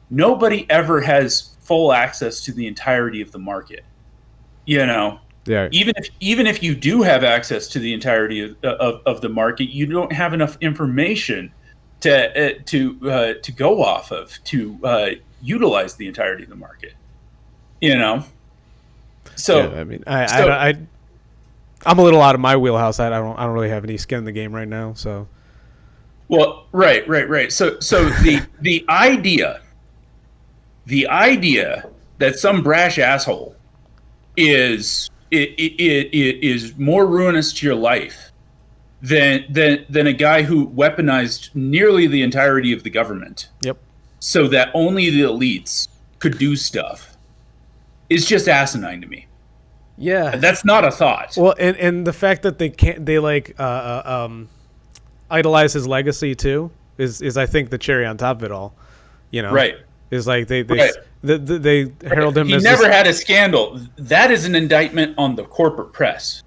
Nobody ever has full access to the entirety of the market. Yeah. Even if you do have access to the entirety of the market, you don't have enough information to go off of to utilize the entirety of the market. So yeah, I mean, I'm a little out of my wheelhouse. I don't really have any skin in the game right now. So, well, right. So the idea that some brash asshole is more ruinous to your life than a guy who weaponized nearly the entirety of the government. Yep. So that only the elites could do stuff is just asinine to me. Yeah, that's not a thought. Well, and the fact that they idolize his legacy too is I think the cherry on top of it all. Right. Is like they herald him. He as never had a scandal. That is an indictment on the corporate press.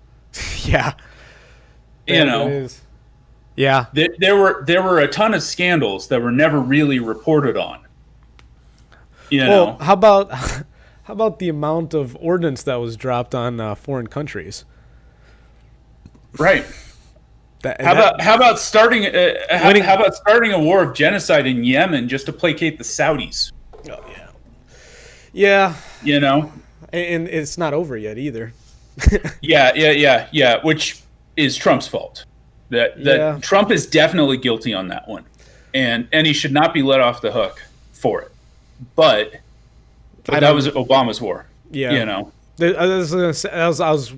Yeah. Yeah. There were a ton of scandals that were never really reported on. Well, how about the amount of ordnance that was dropped on foreign countries? Right. How about starting how about starting a war of genocide in Yemen just to placate the Saudis? Oh yeah, yeah. You know, And it's not over yet either. yeah. Which is Trump's fault. That Trump is definitely guilty on that one, and he should not be let off the hook for it. But that was Obama's war. Yeah, you know. I was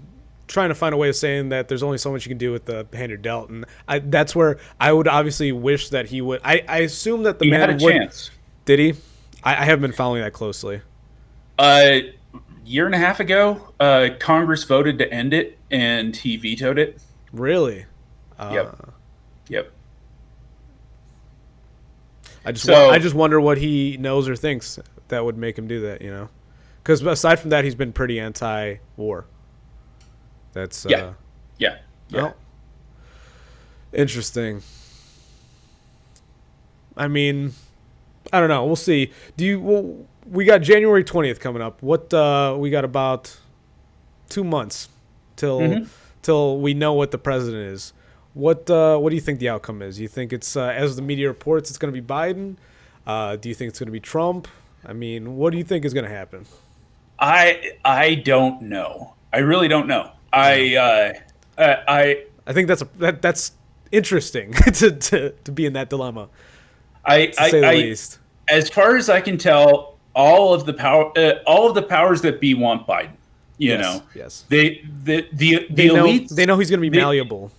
trying to find a way of saying that there's only so much you can do with the hand you're dealt, and that's where I would obviously wish that he would. I assume that the man had a chance. Did he? I haven't been following that closely. Year and a half ago, Congress voted to end it, and he vetoed it. Really? Yep. I just wonder what he knows or thinks that would make him do that. You know, because aside from that, he's been pretty anti-war. That's yeah. Well, interesting. I mean, I don't know. We'll see. We got January 20th coming up. What we got about 2 months till we know what the president is. What do you think the outcome is? You think it's as the media reports it's going to be Biden? Do you think it's going to be Trump? I mean, what do you think is going to happen? I don't know. I really don't know. I think that's interesting to be in that dilemma. To say the least. As far as I can tell, all of the powers that be want Biden. You know, yes. The elites, they know he's going to be malleable.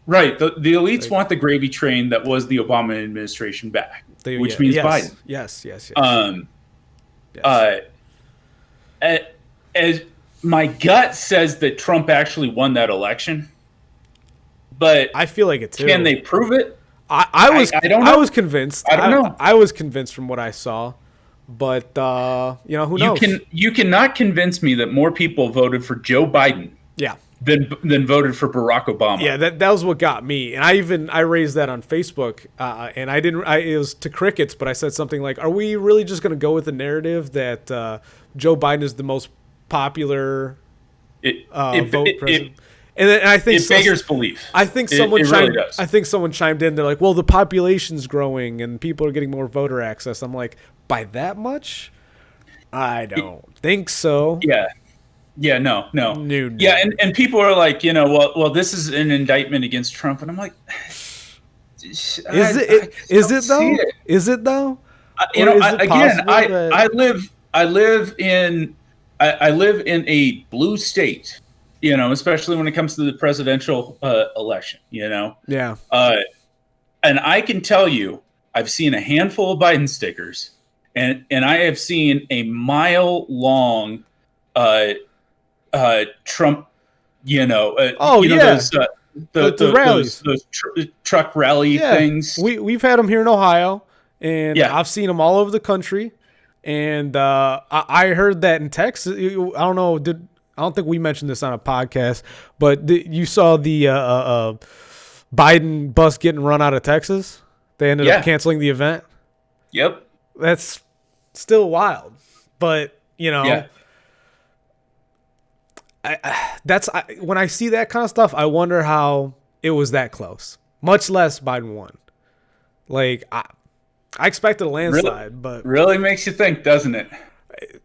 Right. The elites want the gravy train that was the Obama administration back, which means Biden. Yes. As my gut says that Trump actually won that election, but I feel like it too. Can they prove it? I don't know. I was convinced. I don't know. I was convinced from what I saw, but who knows? You cannot convince me that more people voted for Joe Biden. Yeah. Than voted for Barack Obama. Yeah, that was what got me, and I raised that on Facebook, and it was to crickets, but I said something like, "Are we really just going to go with the narrative that Joe Biden is the most popular vote president?" And I think it beggars belief. I think someone chimed in. They're like, "Well, the population's growing and people are getting more voter access." I'm like, by that much? I don't think so. Yeah, no. Yeah, and people are like, well, this is an indictment against Trump, and I'm like, is it though? Is it though? I live in a blue state, especially when it comes to the presidential election, Yeah. And I can tell you, I've seen a handful of Biden stickers, and I have seen a mile-long Trump, those rallies, those truck rally things. We've had them here in Ohio, and I've seen them all over the country. And I heard that in Texas. I don't know. I don't think we mentioned this on a podcast, but you saw the Biden bus getting run out of Texas. They ended up canceling the event. Yep, that's still wild, but when I see that kind of stuff, I wonder how it was that close. Much less Biden won. Like I expected a landslide, but really makes you think, doesn't it?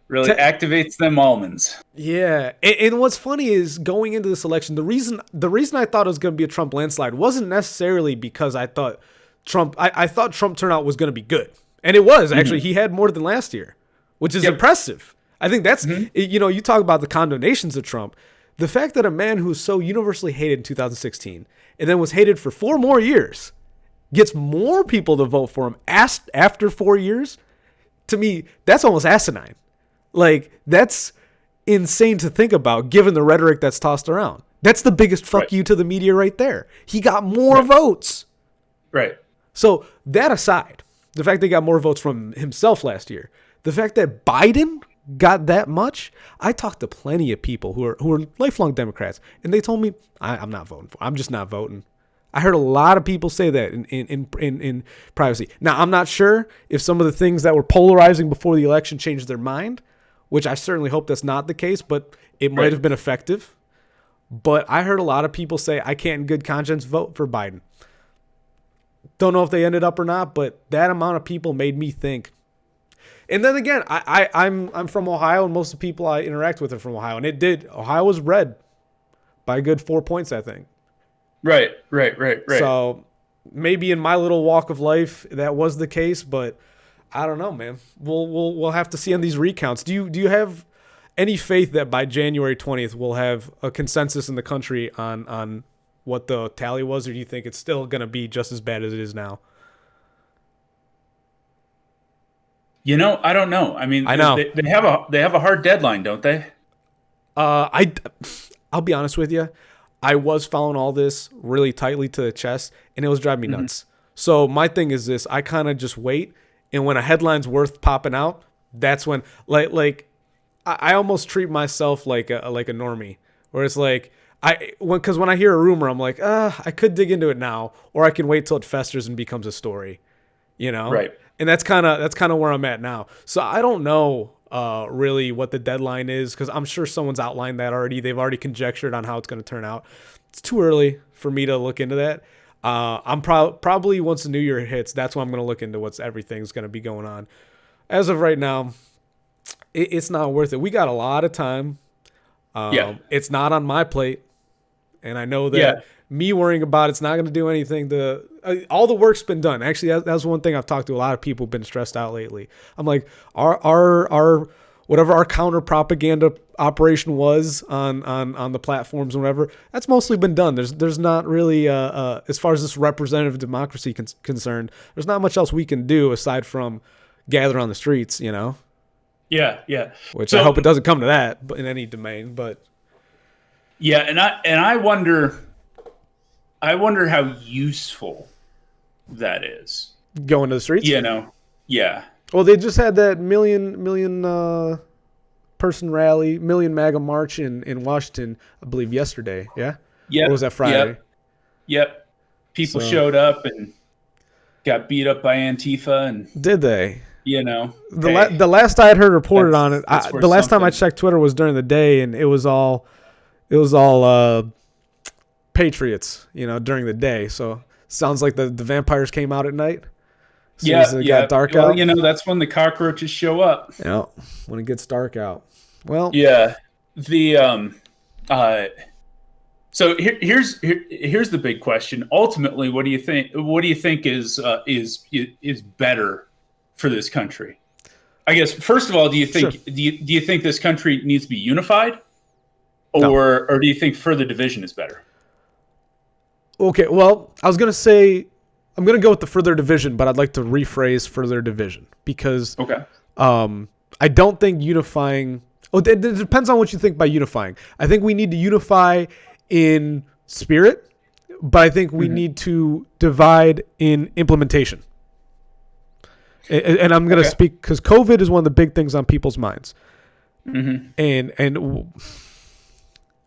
Really activates them almonds. Yeah, and what's funny is going into this election, the reason I thought it was going to be a Trump landslide wasn't necessarily because I thought Trump. I thought Trump turnout was going to be good, and it was actually. He had more than last year, which is impressive. I think that's, you talk about the condemnations of Trump. The fact that a man who was so universally hated in 2016 and then was hated for 4 more years gets more people to vote for him after 4 years, to me, that's almost asinine. Like, that's insane to think about given the rhetoric that's tossed around. That's the biggest fuck you to the media right there. He got more votes. Right. So that aside, the fact they got more votes from himself last year, the fact that Biden got that much, I talked to plenty of people who are lifelong Democrats, and they told me I'm not voting for. I'm just not voting. I heard a lot of people say that in privacy. Now I'm not sure if some of the things that were polarizing before the election changed their mind, which I certainly hope that's not the case, but it might have been effective. But I heard a lot of people say I can't in good conscience vote for Biden. Don't know if they ended up or not, but that amount of people made me think. And then again, I'm from Ohio, and most of the people I interact with are from Ohio, and Ohio was red by a good 4 points, I think. Right. So maybe in my little walk of life that was the case, but I don't know, man. We'll have to see on these recounts. Do you have any faith that by January 20th we'll have a consensus in the country on what the tally was, or do you think it's still going to be just as bad as it is now? I don't know. I mean, I know they have a hard deadline, don't they? I'll be honest with you. I was following all this really tightly to the chest, and it was driving me nuts. So my thing is this: I kind of just wait, and when a headline's worth popping out, that's when I almost treat myself like a normie, where it's like because when I hear a rumor, I'm like, I could dig into it now, or I can wait till it festers and becomes a story, Right. And that's kind of where I'm at now. So I don't know really what the deadline is, because I'm sure someone's outlined that already. They've already conjectured on how it's going to turn out. It's too early for me to look into that. I'm probably once the new year hits, that's when I'm going to look into what's everything's going to be going on. As of right now, it's not worth it. We got a lot of time. It's not on my plate, and I know that me worrying about it's not going to do anything to all the work's been done. Actually, that's one thing I've talked to a lot of people who've been stressed out lately. I'm like, our whatever our counter propaganda operation was on the platforms and whatever, that's mostly been done. There's not really as far as this representative democracy concerned, there's not much else we can do aside from gather on the streets, Yeah. Which I hope it doesn't come to that, but in any domain. But yeah, and I wonder how useful that is. Going to the streets? Yeah. Well, they just had that million person rally, Million MAGA march in Washington, I believe yesterday. Yeah. Yeah. Or was that Friday? Yep. People showed up and got beat up by Antifa, and did they? The last I had heard reported on it, the last time I checked Twitter was during the day, and it was all patriots, during the day. So sounds like the vampires came out at night. As it got dark out. That's when the cockroaches show up. Yeah, when it gets dark out. Well, yeah. So here's the big question. Ultimately, what do you think? What do you think is better for this country? I guess first of all, do you think do you think this country needs to be unified, or do you think further division is better? Okay, well, I was gonna say I'm gonna go with the further division, but I'd like to rephrase further division because I don't think unifying. Oh, it depends on what you think by unifying. I think we need to unify in spirit, but I think we need to divide in implementation. And I'm going to speak because COVID is one of the big things on people's minds. And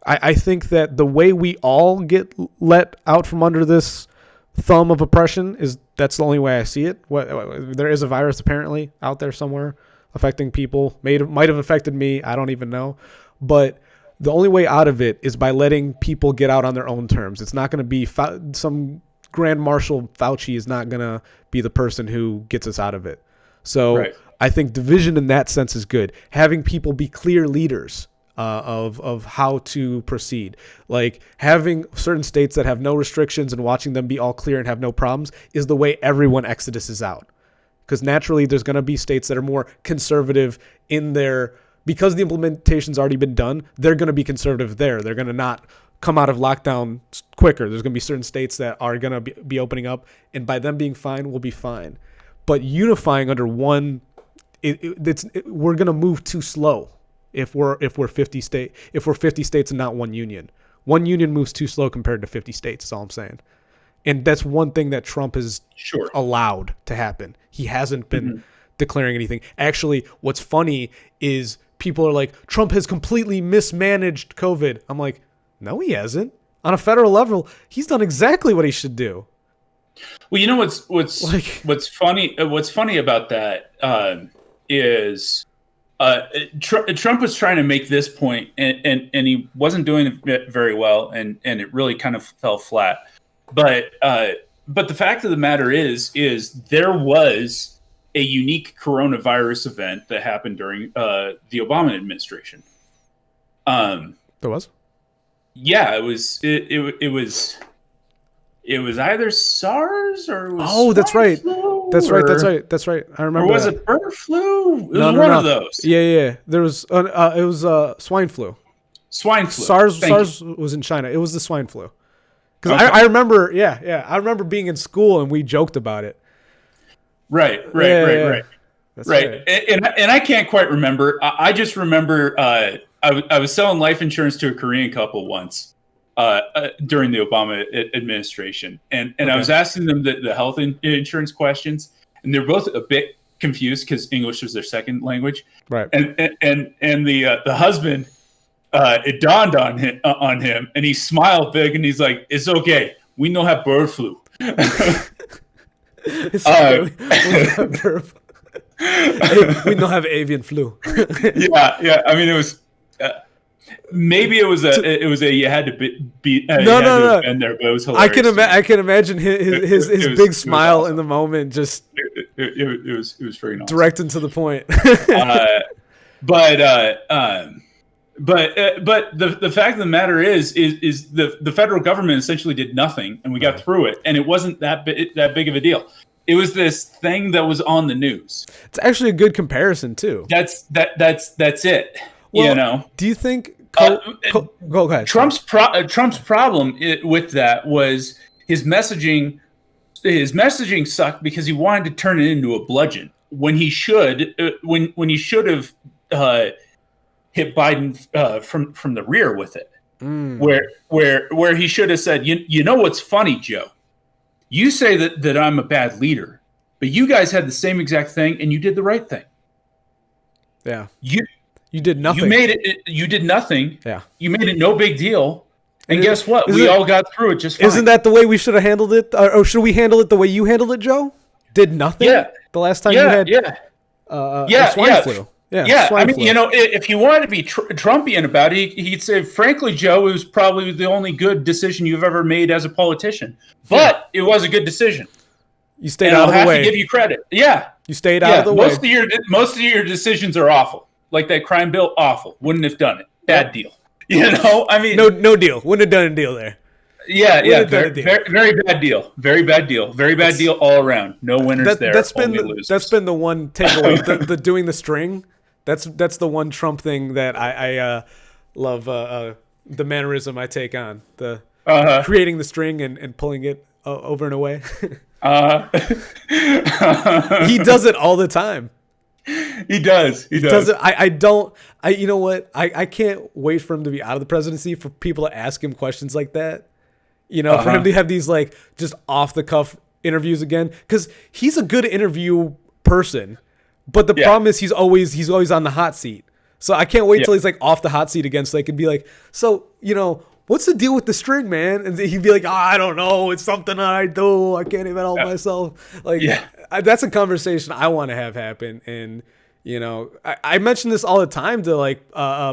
I think that the way we all get let out from under this thumb of oppression that's the only way I see it. There is a virus apparently out there somewhere affecting people. Might have affected me. I don't even know. But the only way out of it is by letting people get out on their own terms. It's not going to be some Grand Marshal Fauci is not going to be the person who gets us out of it. So I think division in that sense is good. Having people be clear leaders of how to proceed. Like having certain states that have no restrictions and watching them be all clear and have no problems is the way everyone exoduses out. Because naturally there's going to be states that are more conservative in their, because the implementation's already been done, they're going to be conservative there. They're going to not come out of lockdown quicker. There's going to be certain states that are going to be opening up, and by them being fine, we'll be fine. But unifying under one, we're going to move too slow if we're 50 states and not one union. One union moves too slow compared to 50 states, is all I'm saying. And that's one thing that Trump has allowed to happen. He hasn't been declaring anything. Actually, what's funny is people are like, Trump has completely mismanaged COVID. I'm like, no, he hasn't. On a federal level, he's done exactly what he should do. Well, you know what's funny about that is Trump was trying to make this point, and he wasn't doing it very well, and it really kind of fell flat. But the fact of the matter is there was a unique coronavirus event that happened during the Obama administration. There was? Yeah, it was either SARS or it was oh, that's right. flu, That's right. I remember. Or was that. it bird flu? It was one of those. Yeah. There was it was swine flu. Swine flu. SARS was in China. It was the swine flu. Because Okay. I remember, I remember being in school and we joked about it. Right. That's Right. And I can't quite remember. I just remember I was selling life insurance to a Korean couple once during the Obama administration. And I was asking them the health insurance questions, and they're both a bit confused because English was their second language. Right. And the husband, it dawned on him, and he smiled big, and he's like, "It's okay. We know have bird flu." It's okay. We don't have avian flu. yeah. I mean, it was maybe it was a you had to be no. And there, but it was hilarious. I can imagine his big smile awesome in the moment, just it was very nice, direct and to the point. But the fact of the matter is the federal government essentially did nothing, and we got through it, and it wasn't that big of a deal. It was this thing that was on the news. It's actually a good comparison too. That's it. Well, do you think? Go ahead. Trump's problem with that was his messaging. His messaging sucked because he wanted to turn it into a bludgeon when he should when he should have hit Biden from the rear with it. Where he should have said, you know what's funny, Joe? You say that I'm a bad leader, but you guys had the same exact thing, and you did the right thing. Yeah. You did nothing. You made it. You did nothing. Yeah. You made it no big deal. And guess what? We all got through it just fine. Isn't that the way we should have handled it? Or should we handle it the way you handled it, Joe? Did nothing? Yeah. The last time you had swine flu. Yeah. I mean, if you wanted to be Trumpian about it, he'd say, frankly, Joe, it was probably the only good decision you've ever made as a politician. But it was a good decision. You stayed out of the way. I'll have to give you credit. Yeah. You stayed out of the way. Most of your decisions are awful. Like that crime bill, awful. Wouldn't have done it. Bad deal. I mean, no deal. Wouldn't have done a deal there. Yeah. Very bad deal. Very bad deal. Very bad deal all around. No winners there. That's only been losers. That's been the one takeaway. the doing the string. That's the one Trump thing that I love. The mannerism I take on the creating the string and pulling it over and away. He does it all the time. He does. He does it. I don't. You know what? I can't wait for him to be out of the presidency for people to ask him questions like that. For him to have these like just off the cuff interviews again, because he's a good interview person. But the problem is he's always on the hot seat. So I can't wait till he's like off the hot seat again, so they can be like, so what's the deal with the string, man? And he'd be like, I don't know. It's something I do. I can't even help myself. Like, that's a conversation I want to have happen. And, I mention this all the time to like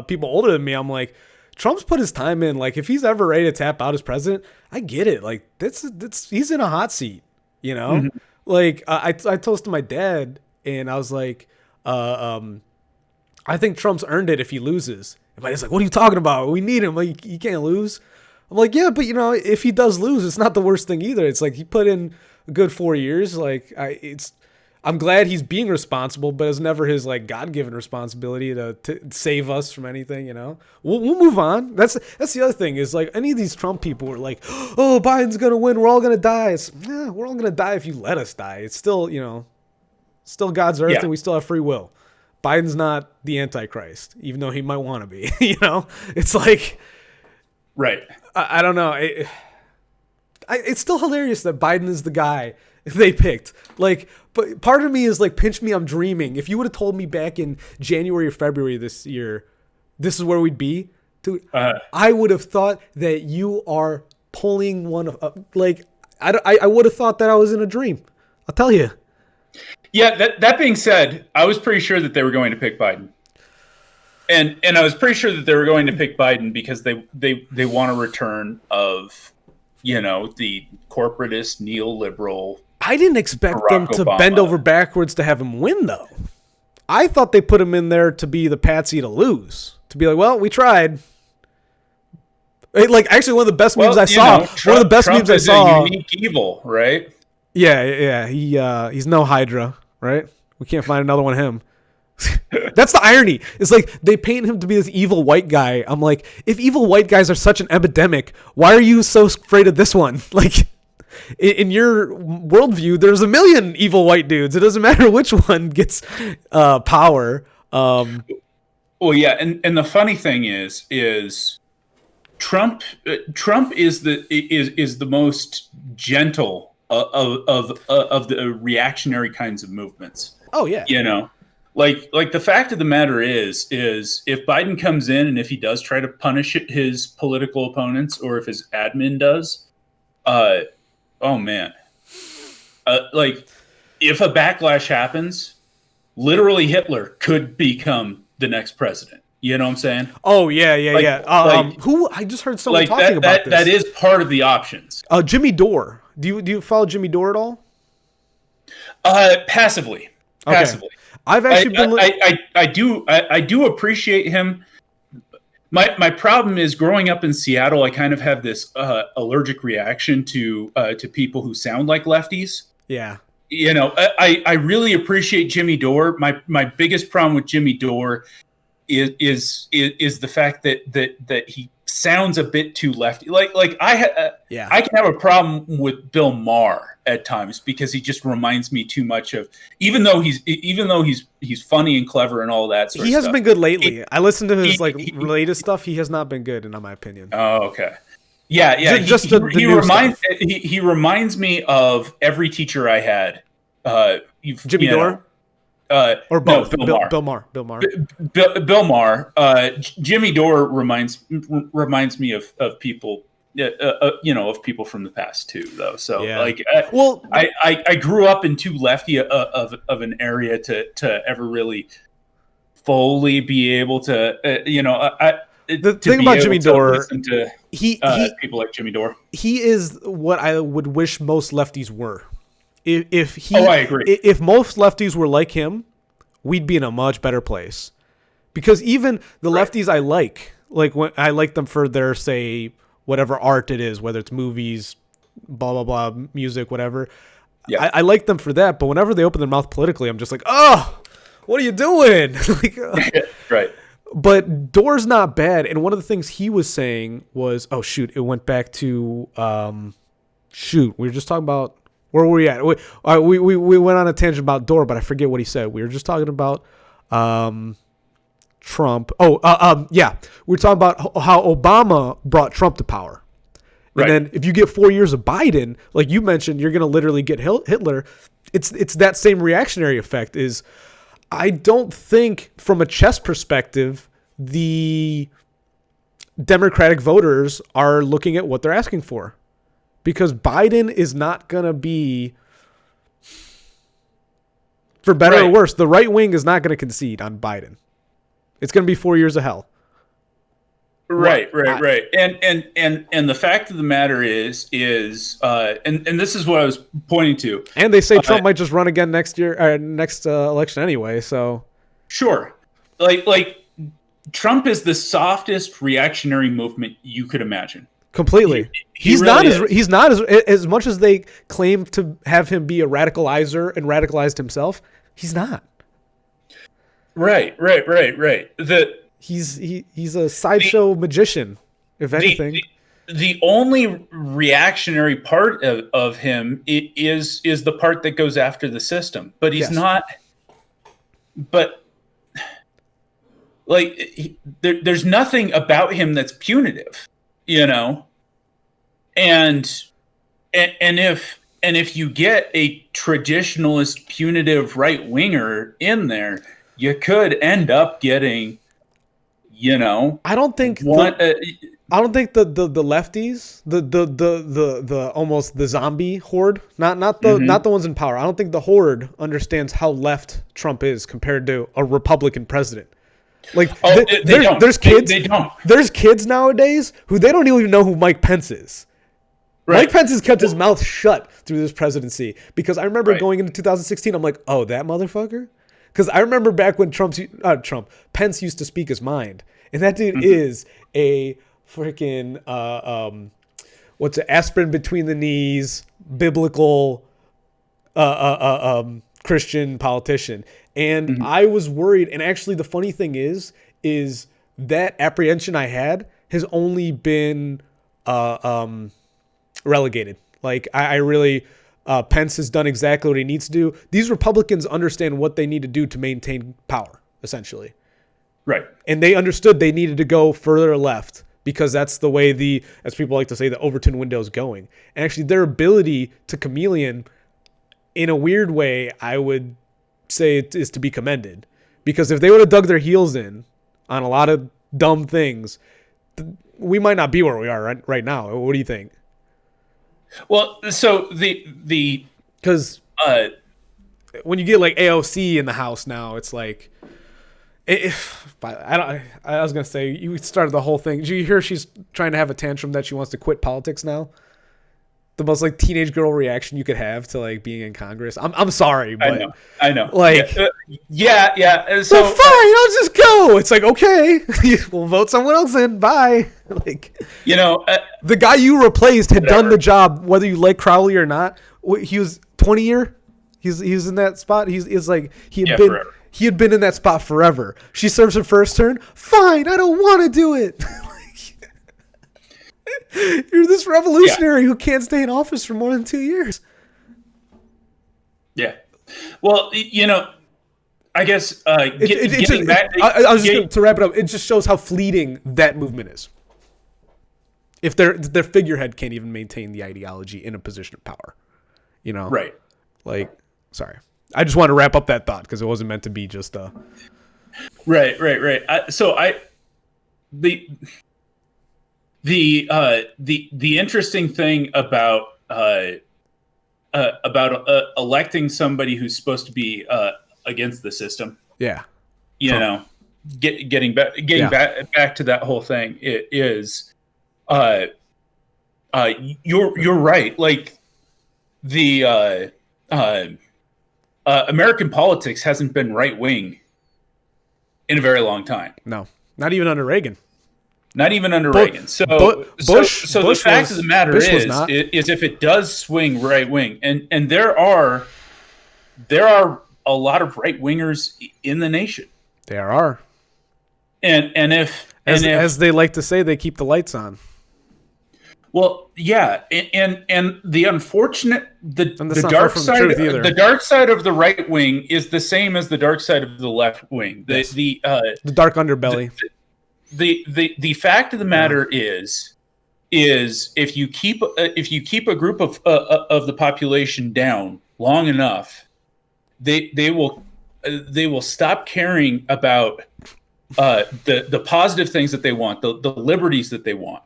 people older than me. I'm like, Trump's put his time in. Like, if he's ever ready to tap out as president, I get it. Like, he's in a hot seat, Mm-hmm. Like, I toasted my dad and I was like, I think Trump's earned it if he loses. And my dad's like, what are you talking about? We need him. Like, he can't lose. I'm like, yeah, but if he does lose, it's not the worst thing either. It's like he put in a good 4 years. Like, I'm glad he's being responsible, but it's never his like God-given responsibility to save us from anything. We'll move on. That's the other thing is like any of these Trump people were like, oh, Biden's gonna win. We're all gonna die. We're all gonna die if you let us die. It's still still God's earth and we still have free will. Biden's not the Antichrist, even though he might want to be. It's like, right. I don't know. It's still hilarious that Biden is the guy they picked. Like, but part of me is like, pinch me, I'm dreaming. If you would have told me back in January or February this year, this is where we'd be, dude, I would have thought that you are pulling one of like, I would have thought that I was in a dream. I'll tell you. Yeah, that being said, I was pretty sure that they were going to pick Biden. and I was pretty sure that they were going to pick Biden because they want a return of, the corporatist neoliberal. I didn't expect Barack them to Obama. bend over backwards to have him win, though. I thought they put him in there to be the patsy to lose. To be like, well, we tried. Like, actually, one of the best memes I saw. One of the best memes I saw. A unique evil, right? Yeah. He's no Hydra, right? We can't find another one of him. That's the irony. It's like they paint him to be this evil white guy. I'm like, if evil white guys are such an epidemic, why are you so afraid of this one? Like, in your worldview, there's a million evil white dudes. It doesn't matter which one gets power. Well, yeah, and the funny thing is Trump is the most gentle of the reactionary kinds of movements. Oh yeah. Like the fact of the matter is if Biden comes in and if he does try to punish his political opponents, or if his admin does, oh man, like if a backlash happens, literally Hitler could become the next president. You know what I'm saying? Oh yeah. Who I just heard someone talking about this. That is part of the options. Jimmy Dore. Do you follow Jimmy Dore at all? Passively. Okay. I've actually I do appreciate him. My problem is growing up in Seattle, I kind of have this allergic reaction to people who sound like lefties. Yeah. I really appreciate Jimmy Dore. My biggest problem with Jimmy Dore is the fact that he sounds a bit too lefty. I can have a problem with Bill Maher at times because he just reminds me too much of, even though he's funny and clever and all that sort of stuff. He hasn't been good lately. I listened to his latest stuff. He has not been good, in my opinion. Oh, okay. Yeah. He reminds me of every teacher I had. Jimmy Dore? Or both? No, Bill Maher. Bill Maher. Jimmy Dore reminds me of people, of people from the past too, though. So yeah. I grew up in too lefty of an area to ever really fully be able to, the thing about Jimmy Dore, people like Jimmy Dore. He is what I would wish most lefties were. I agree. If most lefties were like him, we'd be in a much better place. Because even the lefties I like when I like them for their, say, whatever art it is, whether it's movies, blah blah blah, music, whatever. Yeah. I like them for that. But whenever they open their mouth politically, I'm just like, oh, what are you doing? Right. But Dore's not bad. And one of the things he was saying was, oh shoot, it went back to we were just talking about. Where were we at? We went on a tangent about Dore, but I forget what he said. We were just talking about Trump. Yeah. We were talking about how Obama brought Trump to power. And then if you get 4 years of Biden, like you mentioned, you're going to literally get Hitler. It's that same reactionary effect. I don't think from a chess perspective, the Democratic voters are looking at what they're asking for. Because Biden is not going to be, for better or worse, the right wing is not going to concede on Biden. It's going to be 4 years of hell. Right. And the fact of the matter is, and this is what I was pointing to. And they say Trump might just run again next election anyway. So sure, like Trump is the softest reactionary movement you could imagine. Completely. He's not as much as they claim to have him be a radicalizer and radicalized himself. He's not. Right. He's a sideshow magician, if anything. The only reactionary part of him is the part that goes after the system, but he's not. But there's nothing about him that's punitive. And if you get a traditionalist punitive right winger in there, you could end up getting, I don't think the lefties, the almost the zombie horde, not the ones in power. I don't think the horde understands how left Trump is compared to a Republican president. Like, don't. There's kids. They don't. There's kids nowadays who they don't even know who Mike Pence is. Right. Mike Pence has kept his mouth shut through this presidency because I remember going into 2016, I'm like, oh, that motherfucker? Because I remember back when Pence used to speak his mind. And that dude is a freaking, what's it, aspirin between the knees, biblical Christian politician. And I was worried. And actually, the funny thing is that apprehension I had has only been relegated. Like, I really, Pence has done exactly what he needs to do. These Republicans understand what they need to do to maintain power, essentially. Right. And they understood they needed to go further left because that's the way as people like to say, the Overton window is going. And actually, their ability to chameleon, in a weird way, I would say it is to be commended. Because if they would have dug their heels in on a lot of dumb things, we might not be where we are right now. What do you think? Well, so because when you get like AOC in the House now, it's like, I was gonna say you started the whole thing. Did you hear she's trying to have a tantrum that she wants to quit politics now? The most like teenage girl reaction you could have to like being in Congress. I'm sorry, but I know. Like, yeah. So fine, I'll just go. It's like, okay, we'll vote someone else in. Bye. Like, the guy you replaced had done the job, whether you like Crowley or not. He was 20 year. He was in that spot. He's like he had been in that spot forever. She serves her first term. Fine, I don't want to do it. You're this revolutionary who can't stay in office for more than 2 years. Yeah. Well, I guess to wrap it up, it just shows how fleeting that movement is. If their figurehead can't even maintain the ideology in a position of power, Right. Like, sorry, I just want to wrap up that thought because it wasn't meant to be just a. Right. The interesting thing about electing somebody who's supposed to be against the system, getting back to that whole thing, it is you're right. Like, the American politics hasn't been right wing in a very long time. No, not even under Reagan. Not even under Reagan. So the fact of the matter is if it does swing right wing, and there are a lot of right wingers in the nation. There are. And as they like to say, they keep the lights on. Well, yeah, and the unfortunate the dark side of the right wing is the same as the dark side of the left wing. The dark underbelly. The fact of the matter is if you keep a group of the population down long enough, they will stop caring about the positive things that they want, the liberties that they want,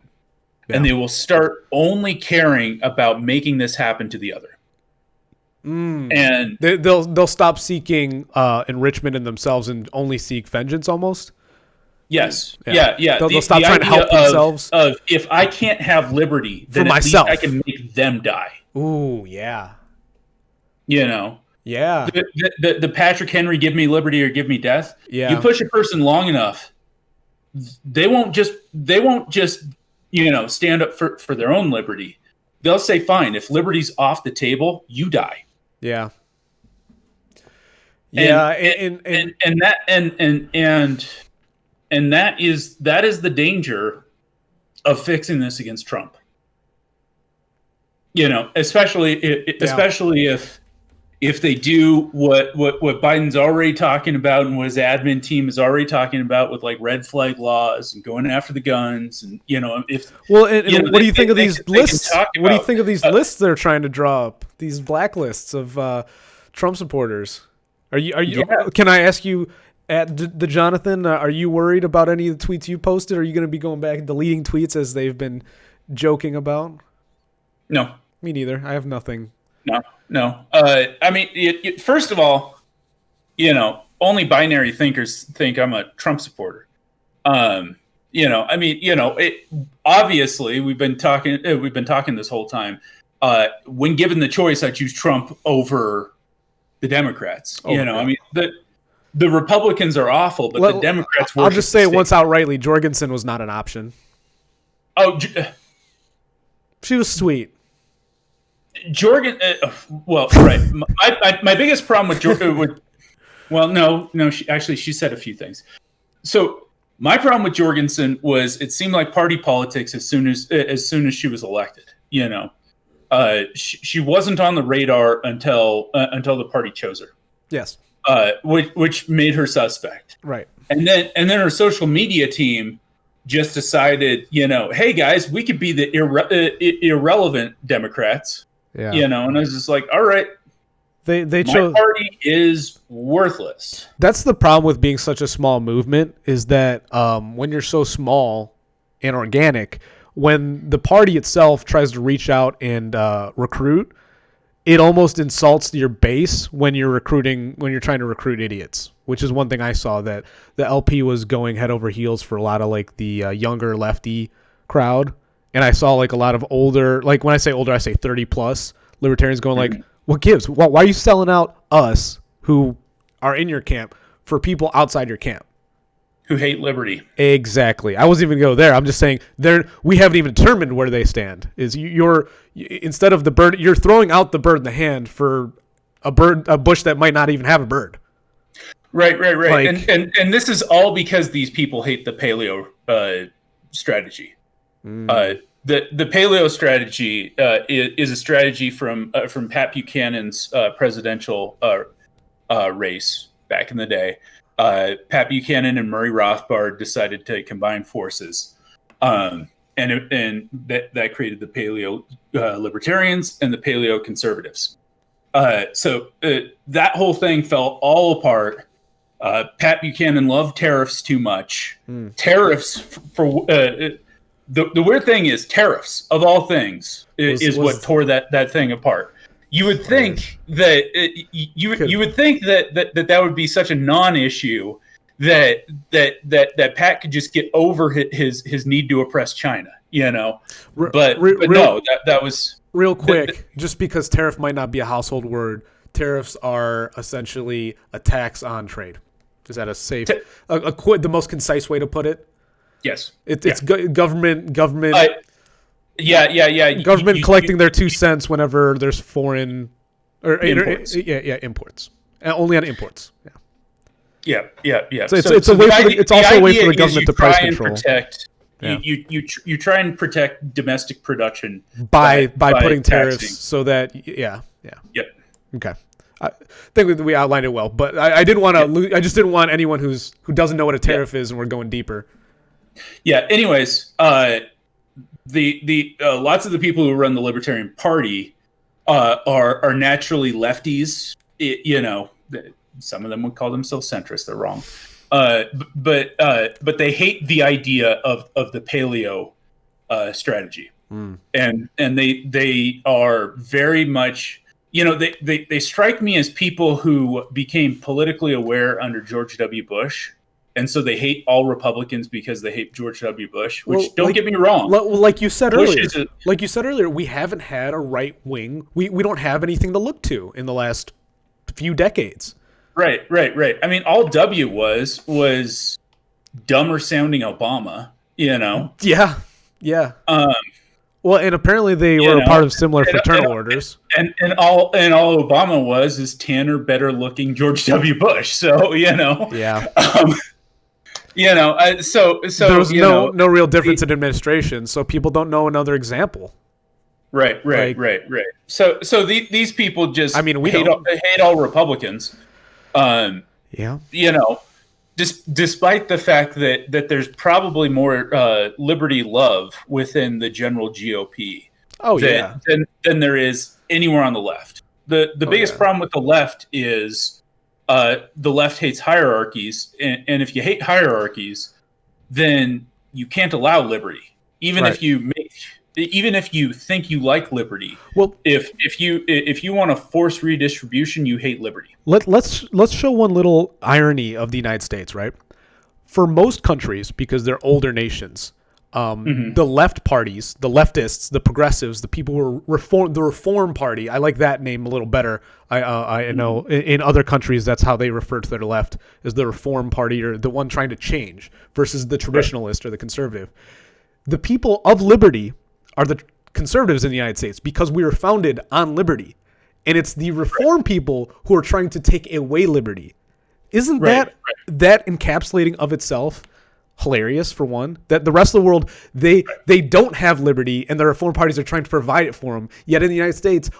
and they will start only caring about making this happen to the other. And they'll stop seeking enrichment in themselves and only seek vengeance almost. Yes. Yeah. They'll stop trying to help themselves. If I can't have liberty, then for myself, I can make them die. Ooh, yeah. Yeah. The Patrick Henry, give me liberty or give me death. Yeah. You push a person long enough, they won't just stand up for their own liberty. They'll say, fine, if liberty's off the table, you die. Yeah. And that is the danger of fixing this against Trump. Especially if they do what Biden's already talking about and what his admin team is already talking about with like red flag laws and going after the guns and what do you think of these lists? What do you think of these lists they're trying to draw up? These blacklists of Trump supporters. Are you? Yeah. Can I ask you? At the Jonathan, are you worried about any of the tweets you posted? Are you going to be going back and deleting tweets as they've been joking about? No. Me neither. I have nothing. No. I mean, first of all, only binary thinkers think I'm a Trump supporter. I mean, it obviously we've been talking this whole time. When given the choice, I choose Trump over the Democrats. Oh, yeah. I mean, the Republicans are awful, but the Democrats. I'll just say it once outrightly: Jorgensen was not an option. Oh, she was sweet. Jorgen. Well, right. My biggest problem with Jorgen. Well, no. She said a few things. So my problem with Jorgensen was it seemed like party politics as soon as she was elected. She wasn't on the radar until the party chose her. Yes. Which made her suspect. Right. And then her social media team just decided, hey guys, we could be the irrelevant Democrats. Yeah. And I was just like, all right. They chose. My party is worthless. That's the problem with being such a small movement is that when you're so small and organic, when the party itself tries to reach out and recruit, it almost insults your base when you're trying to recruit idiots, which is one thing I saw, that the LP was going head over heels for a lot of like the younger lefty crowd. And I saw like a lot of older, like when I say older, I say 30 plus libertarians going like, what gives? Why are you selling out us who are in your camp for people outside your camp? Who hate liberty. Exactly. I wasn't even go there. I'm just saying we haven't even determined where they stand. Is you're instead of the bird, you're throwing out the bird in the hand for a bush that might not even have a bird. Right. Like, and this is all because these people hate the paleo strategy. The paleo strategy is a strategy from Pat Buchanan's presidential race back in the day. Pat Buchanan and Murray Rothbard decided to combine forces, and that created the paleo libertarians and the paleo conservatives. So that whole thing fell all apart. Pat Buchanan loved tariffs too much. Tariffs for the weird thing is tariffs of all things is what tore that thing apart. You would think that you would think that would be such a non-issue that Pat could just get over his need to oppress China, But no, that was real quick. Just because tariff might not be a household word, tariffs are essentially a tax on trade. Is that a safe, the most concise way to put it? Yes, it's government. Yeah. Government collecting their 2 cents whenever there's foreign or imports. Imports. Only on imports. Yeah. So it's a way it's also a way for the government to price control. You try and protect domestic production by putting tariffs taxing. So that Yep. Okay. I think we outlined it well, but I didn't want to. I just didn't want anyone who doesn't know what a tariff is, and we're going deeper. Yeah. Anyways, the lots of the people who run the Libertarian Party are naturally lefties. Some of them would call themselves centrists. They're wrong. But they hate the idea of the paleo strategy, and they are very much. They strike me as people who became politically aware under George W. Bush. And so they hate all Republicans because they hate George W. Bush, which don't get me wrong. Like you said earlier, we haven't had a right wing. We don't have anything to look to in the last few decades. Right. I mean, all W was dumber sounding Obama, Yeah. Well, and apparently they were a part of similar fraternal orders. And all Obama was is tanner, better looking George W. Bush. So, Yeah. So there was no real difference in administration, so people don't know another example. Right. So these people just hate all Republicans. Despite the fact that there's probably more liberty love within the general GOP than there is anywhere on the left. The biggest problem with the left is the left hates hierarchies, and if you hate hierarchies, then you can't allow liberty. Even if you make even if you think you like liberty, Well, if you want to force redistribution, you hate liberty. let's show one little irony of the United States, right? For most countries, because they're older nations, the left parties, the leftists, the progressives, the people who are the Reform Party. I like that name a little better. I know in other countries that's how they refer to their left, is the Reform Party, or the one trying to change, versus the traditionalist or the conservative. The people of liberty are the conservatives in the United States because we were founded on liberty, and it's the Reform people who are trying to take away liberty. Isn't that encapsulating of itself hilarious, for one? That the rest of the world, they don't have liberty, and the Reform parties are trying to provide it for them. Yet in the United States,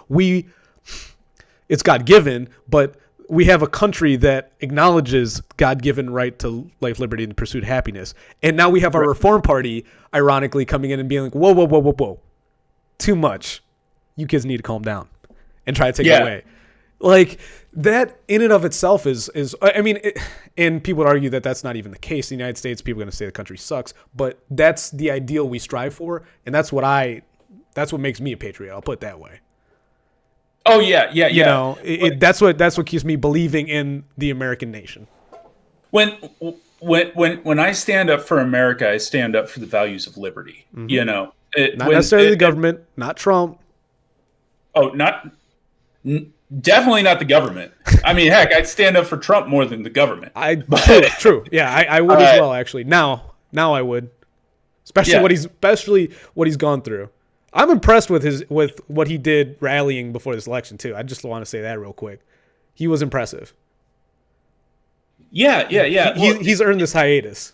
it's God-given, but we have a country that acknowledges God-given right to life, liberty, and the pursuit of happiness. And now we have our Reform Party, ironically, coming in and being like, whoa. Too much. You kids need to calm down and try to take it away. Like, that in and of itself is I mean, and people would argue that that's not even the case. In the United States, people are going to say the country sucks, but that's the ideal we strive for, and that's what makes me a patriot. I'll put it that way. Oh yeah. You know, that's what keeps me believing in the American nation. When I stand up for America, I stand up for the values of liberty. Mm-hmm. You know, not necessarily the government, not Trump. Oh, definitely not the government. I mean, heck, I'd stand up for Trump more than the government. True. Yeah, I would as well. Actually, now I would, especially what he's gone through. I'm impressed with what he did rallying before this election too. I just want to say that real quick. He was impressive. Yeah. He's earned this hiatus.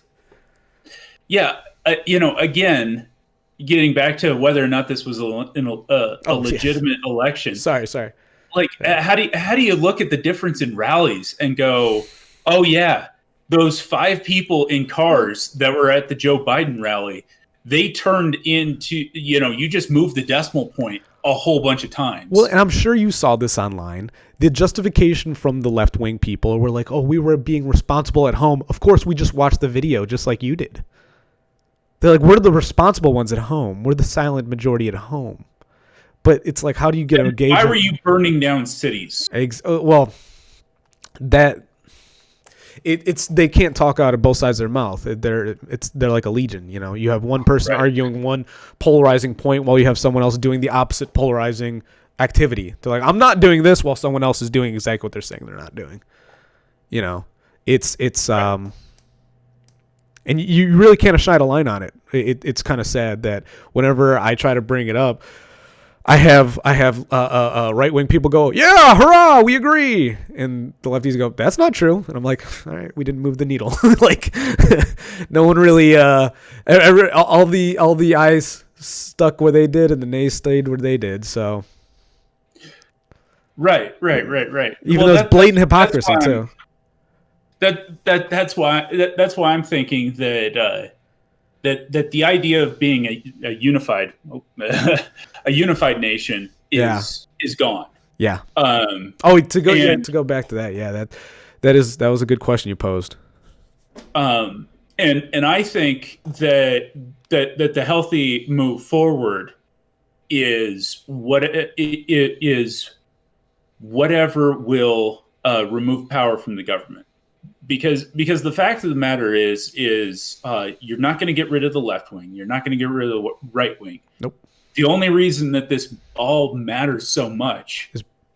Yeah, again, getting back to whether or not this was a legitimate election. Sorry. Like, how do you look at the difference in rallies and go, oh yeah, those 5 people in cars that were at the Joe Biden rally, they turned into, you just moved the decimal point a whole bunch of times. Well, and I'm sure you saw this online. The justification from the left-wing people were like, oh, we were being responsible at home. Of course, we just watched the video just like you did. They're like, we're the responsible ones at home. We're the silent majority at home. But it's like, how do you get engaged? Why were you burning down cities? Well, it's they can't talk out of both sides of their mouth. They're like a legion. You have one person arguing one polarizing point while you have someone else doing the opposite polarizing activity. They're like, I'm not doing this, while someone else is doing exactly what they're saying they're not doing. And you really can't shine a line on it. It's kind of sad that whenever I try to bring it up, I have right-wing people go, yeah, hurrah, we agree. And the lefties go, that's not true. And I'm like, all right, we didn't move the needle. Like, no one really, all the ayes stuck where they did and the nays stayed where they did. So. Right. Even though it's blatant hypocrisy too. That's why I'm thinking that the idea of being a unified nation is gone. Yeah. To go back to that. Yeah, that was a good question you posed. And I think that the healthy move forward is whatever will remove power from the government. Because the fact of the matter is you're not going to get rid of the left wing. You're not going to get rid of the right wing. Nope. The only reason that this all matters so much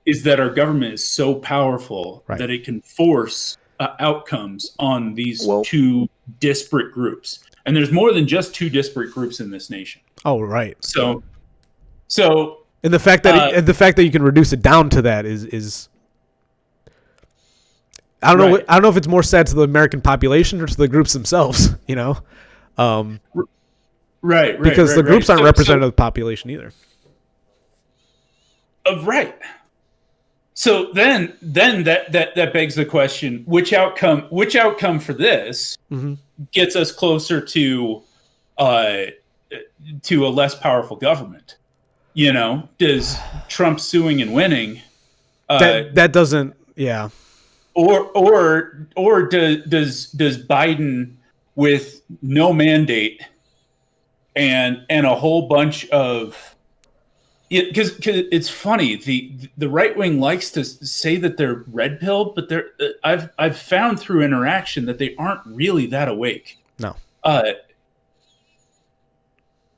is that our government is so powerful that it can force outcomes on these two disparate groups. And there's more than just 2 disparate groups in this nation. Oh, right. So, and the fact that you can reduce it down to that is. I don't know. I don't know if it's more sad to the American population or to the groups themselves. Right. Because the groups aren't representative of the population either. Right. So then that begs the question: which outcome for this gets us closer to a less powerful government? Does Trump suing and winning that doesn't? Yeah. Or does Biden with no mandate and a whole bunch of, because it's funny, the right wing likes to say that they're red pilled, but they're I've found through interaction that they aren't really that awake. No.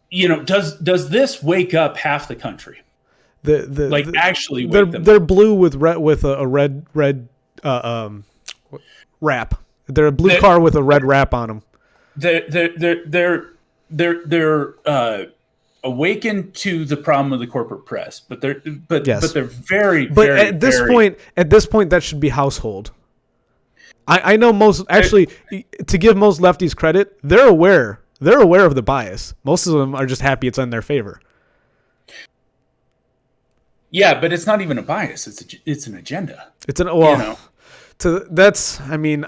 Does this wake up half the country? Actually wake them they're blue with a red wrap. They're a blue car with a red wrap on them. They're awakened to the problem of the corporate press, but they're very, but very, at this point that should be household. I know most, actually, to give most lefties credit, they're aware of the bias. Most of them are just happy it's in their favor. Yeah, but it's not even a bias. It's an agenda.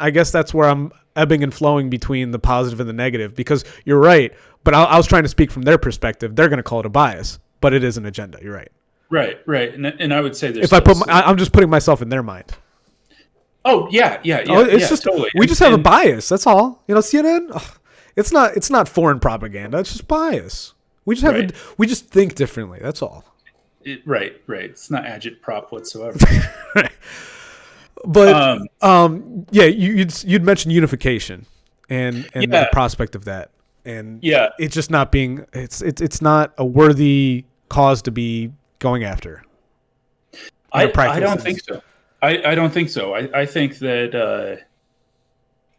I guess that's where I'm ebbing and flowing between the positive and the negative, because you're right, but I was trying to speak from their perspective. They're going to call it a bias, but it is an agenda. You're right. Right. And I would say there's, I'm just putting myself in their mind. Oh yeah. It's just totally. We just have a bias. That's all. CNN. It's not foreign propaganda. It's just bias. We just think differently. That's all. Right. It's not agitprop whatsoever. Right. But you'd mentioned unification and the prospect of that, and it's just not being. It's not a worthy cause to be going after. I don't think so. I don't think so. I think that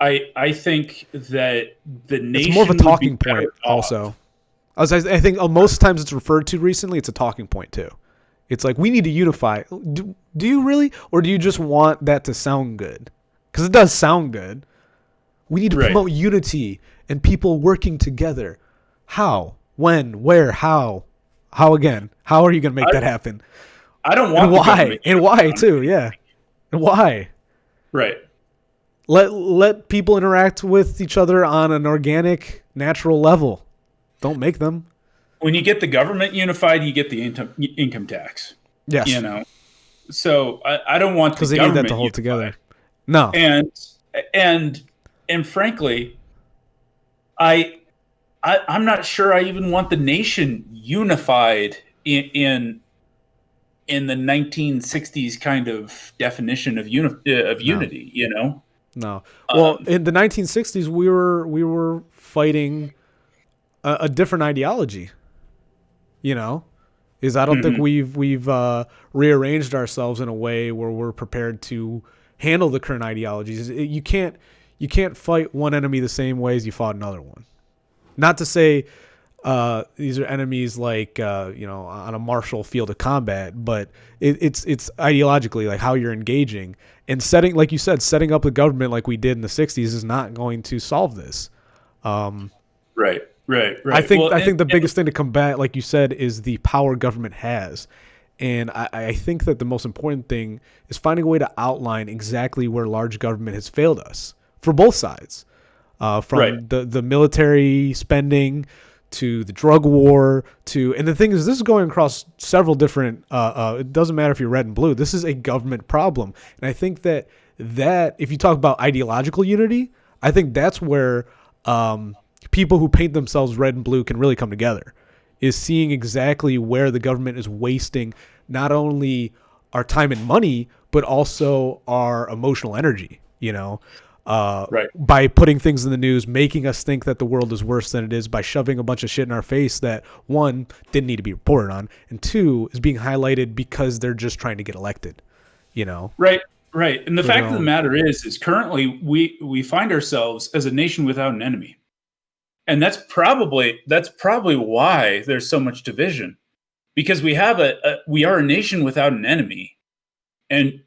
I think that the nation. It's more of a talking point, also. I think most times it's referred to recently. It's a talking point too. It's like, we need to unify. Do you really, or do you just want that to sound good? Because it does sound good. We need to promote unity and people working together. How? When? Where? How? How again? How are you going to make that happen? I don't want. And why? And why too? Yeah. And why? Right. Let people interact with each other on an organic, natural level. Don't make them. When you get the government unified, you get the income tax. Yes. So I don't want because they need that to hold together. No. And frankly, I'm not sure I even want the nation unified in the 1960s kind of definition of unity. No. Well, in the 1960s, we were fighting a different ideology. I don't think we've rearranged ourselves in a way where we're prepared to handle the current ideologies. You can't fight one enemy the same way as you fought another one. Not to say these are enemies like on a martial field of combat, but it's ideologically like how you're engaging and setting, like you said, setting up the government like we did in the 60s is not going to solve this. Right. I think the biggest thing to combat, like you said, is the power government has. And I think that the most important thing is finding a way to outline exactly where large government has failed us for both sides, from the military spending to the drug war and the thing is, this is going across several different, it doesn't matter if you're red and blue. This is a government problem. And I think that if you talk about ideological unity, I think that's where, people who paint themselves red and blue can really come together, is seeing exactly where the government is wasting not only our time and money, but also our emotional energy, by putting things in the news, making us think that the world is worse than it is, by shoving a bunch of shit in our face that, one, didn't need to be reported on, and two, is being highlighted because they're just trying to get elected, Right. And the fact of the matter is currently we find ourselves as a nation without an enemy. And that's probably why there's so much division, because we are a nation without an enemy, and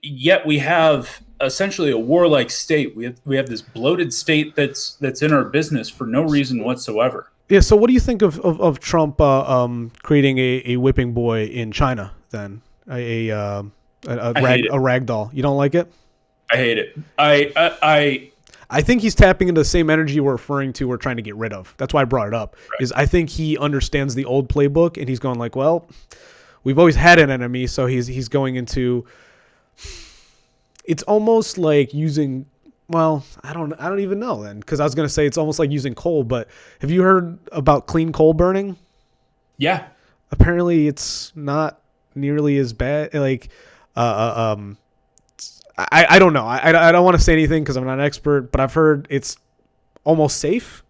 yet we have essentially a warlike state. We have this bloated state that's in our business for no reason whatsoever. Yeah. So what do you think of Trump creating a whipping boy in China? Then a rag doll. You don't like it? I hate it. I think he's tapping into the same energy we're trying to get rid of. That's why I brought it up. Right. Is I think he understands the old playbook and he's going like, well, we've always had an enemy, so he's going into. It's almost like using Well, I don't even know then, because I was gonna say it's almost like using coal. But have you heard about clean coal burning? Yeah. Apparently, it's not nearly as bad. Like, I don't know. I don't want to say anything because I'm not an expert, but I've heard it's almost safe.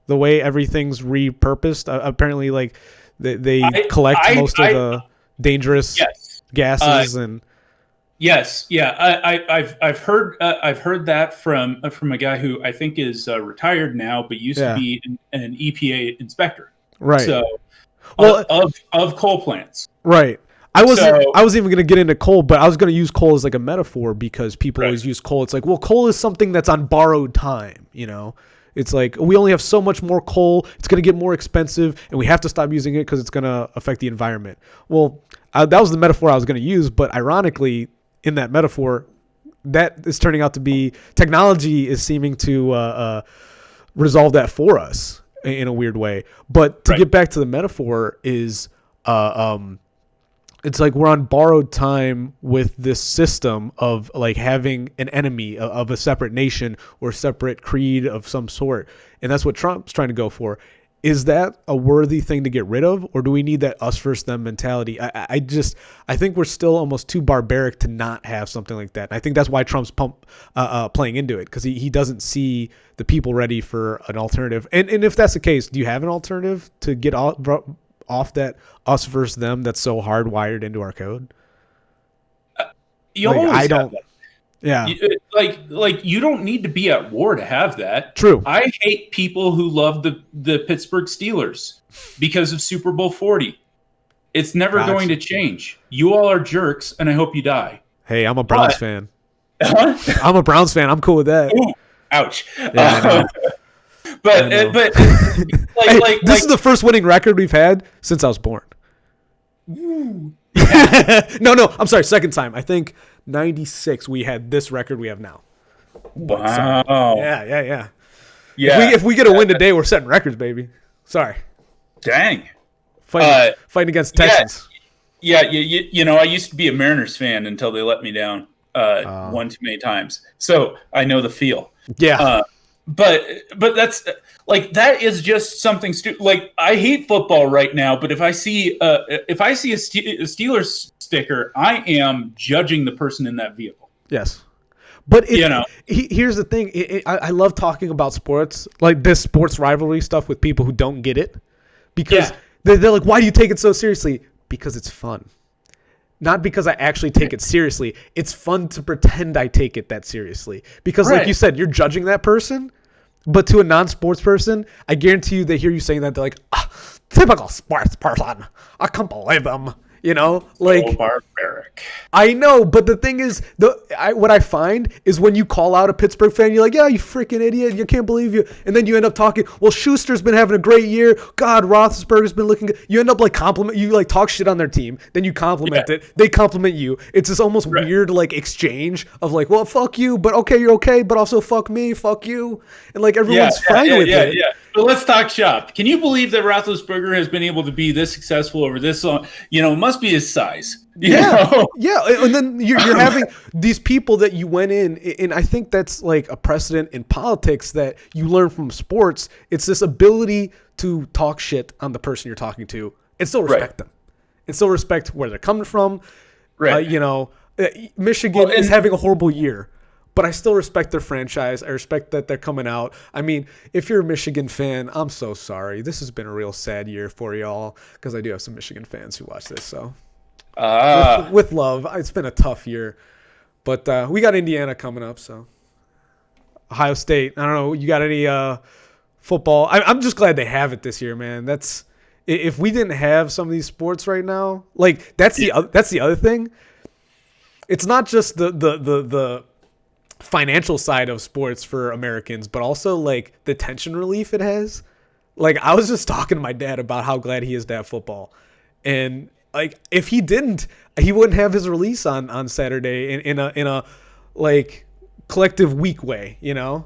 The way everything's repurposed, apparently, like they collect most of the dangerous Yes. gases and. Yes, yeah, I've heard that from a guy who I think is retired now, but used to be an EPA inspector. Right. So, well, of coal plants. Right. I wasn't even going to get into coal, but I was going to use coal as like a metaphor because people always use coal. It's like, well, coal is something that's on borrowed time, you know? It's like we only have so much more coal. It's going to get more expensive, and we have to stop using it because it's going to affect the environment. Well, that was the metaphor I was going to use, but ironically, in that metaphor, that is turning out to be technology is seeming to resolve that for us in a weird way. But to get back to the metaphor is it's like we're on borrowed time with this system of like having an enemy of a separate nation or separate creed of some sort. And that's what Trump's trying to go for. Is that a worthy thing to get rid of, or do we need that us versus them mentality? I think we're still almost too barbaric to not have something like that. And I think that's why Trump's playing into it, because he doesn't see the people ready for an alternative. And if that's the case, do you have an alternative to get off that us versus them that's so hardwired into our code? I don't. Yeah. Like you don't need to be at war to have that. True. I hate people who love the Pittsburgh Steelers because of Super Bowl 40. It's never going to change. You all are jerks, and I hope you die. Hey, I'm a Browns fan. I'm a Browns fan. I'm cool with that. Ooh, ouch. Yeah, but this is the first winning record we've had since I was born. Ooh. No, I'm sorry. Second time. I think 96 we had this record we have now. Wow. So, yeah. If we get a win today, we're setting records, baby. Sorry. Dang. Fighting against Texans. Yeah, you know, I used to be a Mariners fan until they let me down one too many times. So I know the feel. Yeah. But that's like that is just something stupid. Like I hate football right now, but if I see a Steelers sticker, I am judging the person in that vehicle. Yes, but here's the thing. I love talking about sports, like this sports rivalry stuff, with people who don't get it, because they're like, "Why do you take it so seriously?" Because it's fun. Not because I actually take it seriously. It's fun to pretend I take it that seriously. Because like you said, you're judging that person. But to a non-sports person, I guarantee you they hear you saying that, they're like, typical sports person. I can't believe them. You know, like, so barbaric. I know, but the thing is, what I find is when you call out a Pittsburgh fan, you're like, yeah, you freaking idiot, you can't believe you, and then you end up talking, well, Schuster's been having a great year, God, Roethlisberger's been looking good. You end up like talk shit on their team, then you compliment it, they compliment you. It's this almost weird like exchange of like, well, fuck you, but okay, you're okay, but also fuck me, fuck you, and like everyone's fine with it. Yeah. But let's talk shop. Can you believe that Roethlisberger has been able to be this successful over this long? You know, it must be his size. You know? Yeah. And then you're having these people that you went in, and I think that's like a precedent in politics that you learn from sports. It's this ability to talk shit on the person you're talking to and still respect them, and still respect where they're coming from. Right. Michigan is having a horrible year, but I still respect their franchise. I respect that they're coming out. I mean, if you're a Michigan fan, I'm so sorry. This has been a real sad year for y'all, because I do have some Michigan fans who watch this. So, with love, it's been a tough year. But we got Indiana coming up, so. Ohio State. I don't know. You got any football? I'm just glad they have it this year, man. If we didn't have some of these sports right now, like that's the other thing. It's not just the financial side of sports for Americans, but also like the tension relief it has. Like I was just talking to my dad about how glad he is to have football, and like if he didn't, he wouldn't have his release on Saturday in a like collective week way, you know.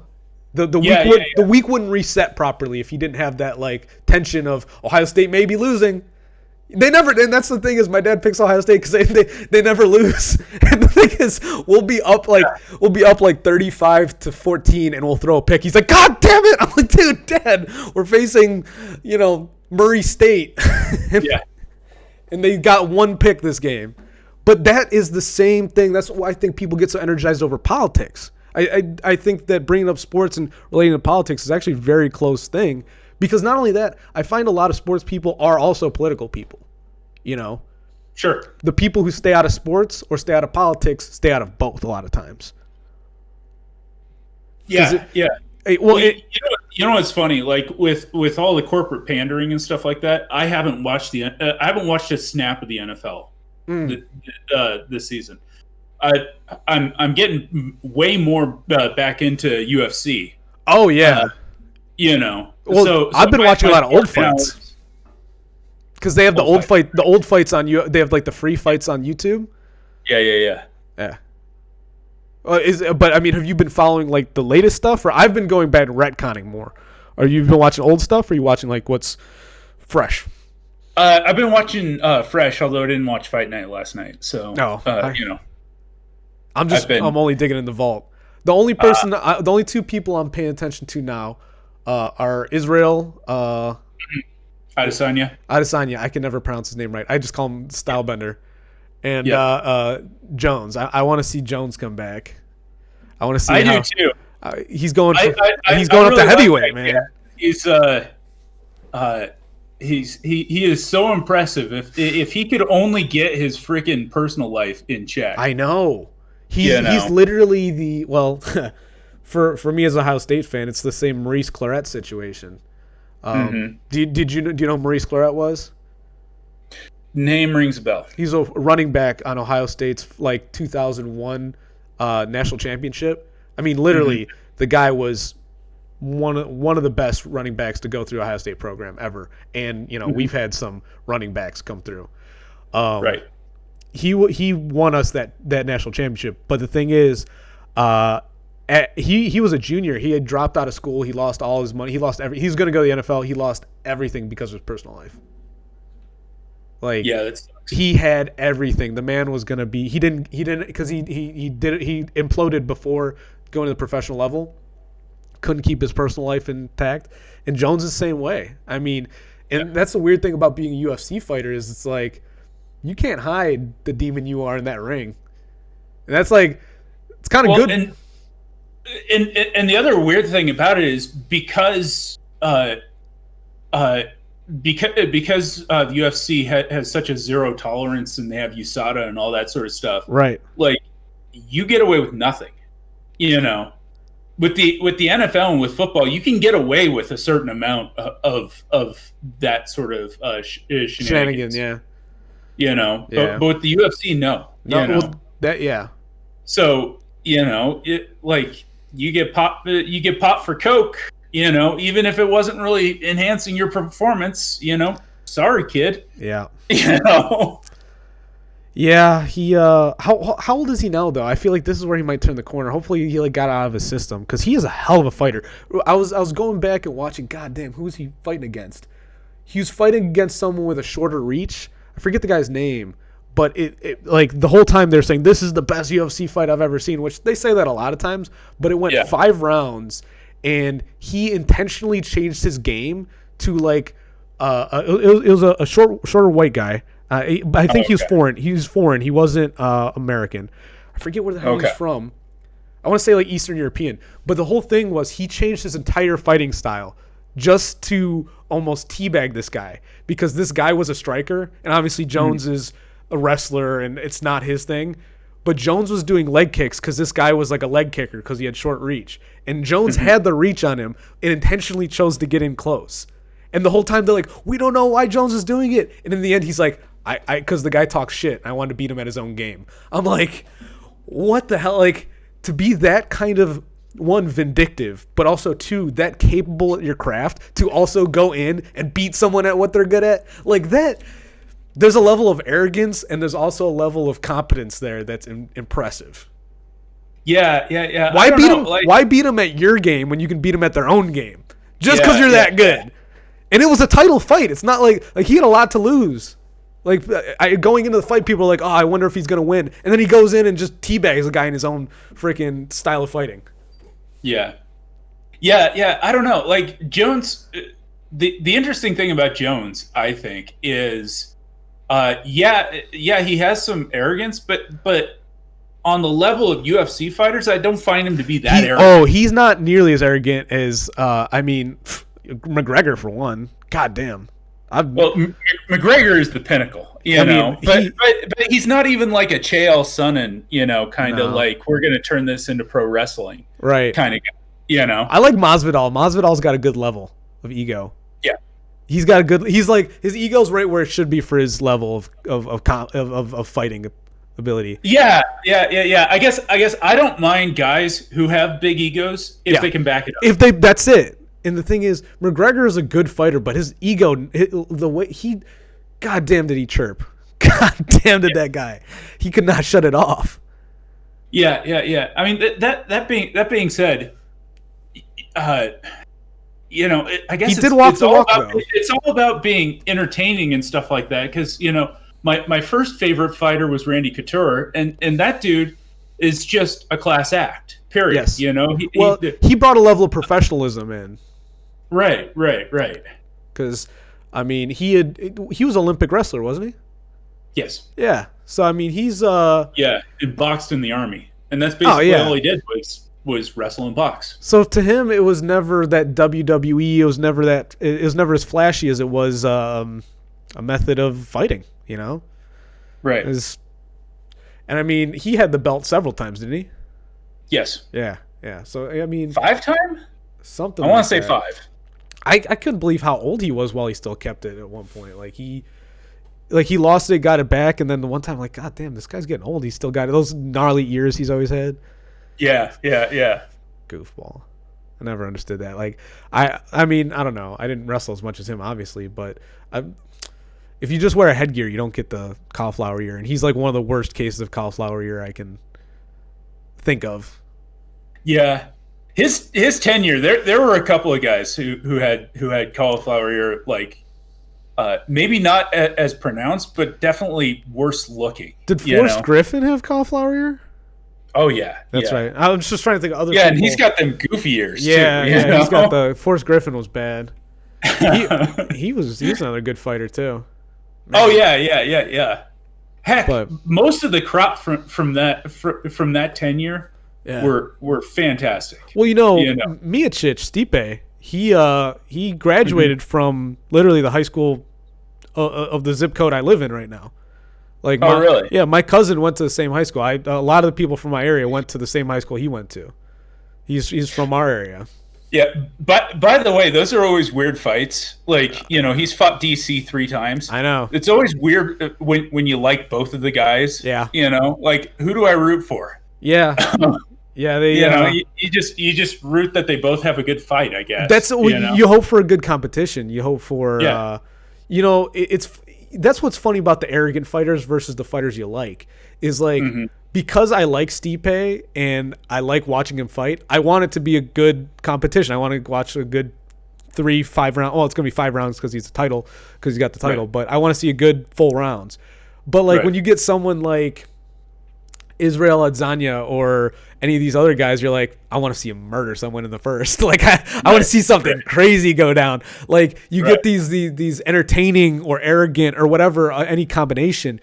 The week wouldn't reset properly if he didn't have that like tension of Ohio State may be losing, They never, and that's the thing is, my dad picks Ohio State because they never lose. And the thing is, we'll be up like 35-14, and we'll throw a pick. He's like, God damn it! I'm like, dude, Dad, we're facing, Murray State, and they got one pick this game. But that is the same thing. That's why I think people get so energized over politics. I think that bringing up sports and relating to politics is actually a very close thing. Because not only that, I find a lot of sports people are also political people, Sure. The people who stay out of sports or stay out of politics stay out of both a lot of times. Yeah. You know what's funny? Like with all the corporate pandering and stuff like that, I haven't watched a snap of the NFL this season. I'm getting way more back into UFC. Oh yeah. Well, so I've been watching a lot of old fights because they have the old fights on you. They have like the free fights on YouTube. Yeah. But I mean, have you been following like the latest stuff, or I've been going back and retconning more? Are you been watching old stuff, or are you watching like what's fresh? I've been watching fresh, although I didn't watch Fight Night last night. So I'm only digging in the vault. The only the only two people I'm paying attention to now are Israel Adesanya. I can never pronounce his name right. I just call him Stylebender. And Jones. I want to see Jones come back. I want to see. I do too. He's going. He's going up to heavyweight, man. Yeah. He is so impressive. If he could only get his freaking personal life in check. I know. He's literally for me as a Ohio State fan, it's the same Maurice Claret situation. Do you know who Maurice Claret was? Name rings a bell. He's a running back on Ohio State's 2001 national championship. I mean, literally, the guy was one of the best running backs to go through Ohio State program ever. And we've had some running backs come through. Right. He won us that national championship. But the thing is, he was a junior. He had dropped out of school. He lost all his money. He lost he was going to go to the NFL. He lost everything because of his personal life. That sucks. He had everything. The man was going to be. He didn't because he imploded before going to the professional level. Couldn't keep his personal life intact. And Jones is the same way. I mean, that's the weird thing about being a UFC fighter is it's like you can't hide the demon you are in that ring. And that's it's kind of good. And the other weird thing about it is because the UFC has such a zero tolerance and they have USADA and all that sort of stuff. Right. You get away with nothing, With the NFL and with football, you can get away with a certain amount of that sort of shenanigans. Yeah. But with the UFC, no. So you get popped for coke. Even if it wasn't really enhancing your performance. Sorry, kid. Yeah. Yeah, he how old is he now though? I feel like this is where he might turn the corner. Hopefully he got out of his system because he is a hell of a fighter. I was going back and watching. God damn, who was he fighting against? He was fighting against someone with a shorter reach. I forget the guy's name, but it the whole time they're saying this is the best UFC fight I've ever seen, which they say that a lot of times. But it went 5 rounds, and he intentionally changed his game to it was a shorter white guy. I think he was foreign. He was foreign. He wasn't American. I forget where the hell he's from. I want to say Eastern European. But the whole thing was he changed his entire fighting style just to almost teabag this guy because this guy was a striker, and obviously Jones is a wrestler, and it's not his thing. But Jones was doing leg kicks because this guy was like a leg kicker because he had short reach. And Jones had the reach on him and intentionally chose to get in close. And the whole time they're like, we don't know why Jones is doing it. And in the end, he's like, because the guy talks shit. I wanted to beat him at his own game. I'm like, what the hell? To be that kind of, one, vindictive, but also, 2, that capable at your craft to also go in and beat someone at what they're good at. That, there's a level of arrogance and there's also a level of competence there that's impressive. Yeah. Why beat them at your game when you can beat them at their own game? Just because you're that good. And it was a title fight. It's not like he had a lot to lose. Like going into the fight, people are like, "Oh, I wonder if he's gonna win," and then he goes in and just teabags a guy in his own freaking style of fighting. Yeah. Yeah. I don't know. Like Jones, the interesting thing about Jones, I think, is, he has some arrogance, but on the level of UFC fighters, I don't find him to be that arrogant. Oh, he's not nearly as arrogant as McGregor for one. God damn. McGregor is the pinnacle, but he's not even like a Chael Sonnen, kind of like we're going to turn this into pro wrestling, right? Kind of, I like Masvidal. Masvidal's got a good level of ego. Yeah, he's got a good. He's like his ego's right where it should be for his level of fighting ability. Yeah. I guess I don't mind guys who have big egos if they can back it up. That's it. And the thing is, McGregor is a good fighter, but his ego, the way goddamn did he chirp. Goddamn did that guy. He could not shut it off. Yeah. I mean, that being said, I guess he did walk the walk, though. It's all about being entertaining and stuff like that. Because, my first favorite fighter was Randy Couture, and that dude is just a class act, period. Yes. He brought a level of professionalism in. Right. Because, I mean, he was an Olympic wrestler, wasn't he? Yes. Yeah. So, I mean, he's... he boxed in the Army. And that's basically all he did was wrestle and box. So, to him, it was never that WWE. It was never as flashy as it was a method of fighting, Right. And, I mean, he had the belt several times, didn't he? Yes. Yeah. So, I mean... 5 time? Something I want to like say that. 5. I couldn't believe how old he was while he still kept it at one point. Like he lost it, got it back, and then the one time, like, God damn, this guy's getting old. He's still got it. Those gnarly ears he's always had. Yeah. Goofball. I never understood that. Like, I mean, I don't know. I didn't wrestle as much as him, obviously, but if you just wear a headgear, you don't get the cauliflower ear, and he's like one of the worst cases of cauliflower ear I can think of. Yeah. His tenure, there were a couple of guys who had cauliflower ear, like maybe not as pronounced, but definitely worse looking. Did Forrest Griffin have cauliflower ear? Oh yeah, that's right. I was just trying to think of other. Yeah, people. And he's got them goofy ears. Yeah, too, yeah. He's got the Forrest Griffin was bad. He was another good fighter too. Man. Oh yeah. Heck, most of the crop from that tenure. Yeah. Were fantastic. Well, Miocic, Stipe, he graduated from literally the high school of the zip code I live in right now. Like, really? Yeah, my cousin went to the same high school. A lot of the people from my area went to the same high school he went to. He's from our area. Yeah, but by the way, those are always weird fights. Like, he's fought DC 3 times. I know. It's always weird when you like both of the guys. Yeah. Like, who do I root for? Yeah. Yeah, you just root that they both have a good fight, I guess. That's you hope for a good competition. You hope for that's what's funny about the arrogant fighters versus the fighters you like is like because I like Stipe and I like watching him fight. I want it to be a good competition. I want to watch a good 3-5 round. Well, it's gonna be 5 rounds because he's he's got the title. Right. But I want to see a good full rounds. But like when you get someone like Israel Adesanya or any of these other guys, you're like, I want to see him murder someone in the first. Like, I want to see something crazy go down. Like, you get these entertaining or arrogant or whatever, any combination.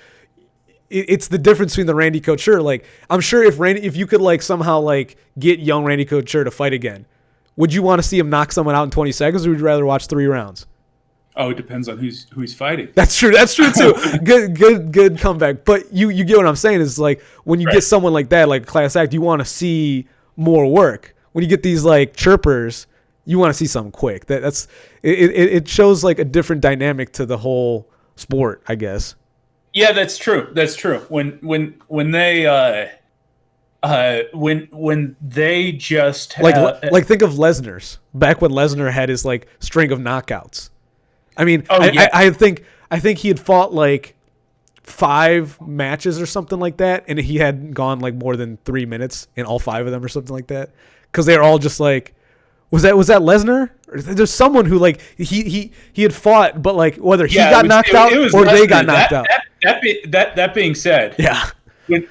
It's the difference between the Randy Couture. Like, I'm sure if you could like somehow like get young Randy Couture to fight again, would you want to see him knock someone out in 20 seconds, or would you rather watch 3 rounds? Oh, it depends on who he's fighting. That's true too. Good comeback. But you get what I'm saying is like when you get someone like that, like a class act, you want to see more work. When you get these like chirpers, you want to see something quick. It shows like a different dynamic to the whole sport, I guess. Yeah, that's true. When they just like think of Lesnar's back when Lesnar had his like string of knockouts. I mean, I think he had fought like 5 matches or something like that, and he hadn't gone like more than 3 minutes in all 5 of them or something like that, because they were all just like Was that Lesnar? There's someone who like he had fought, but like whether he got knocked out or Lesnar. they got knocked out. That being said, Yeah.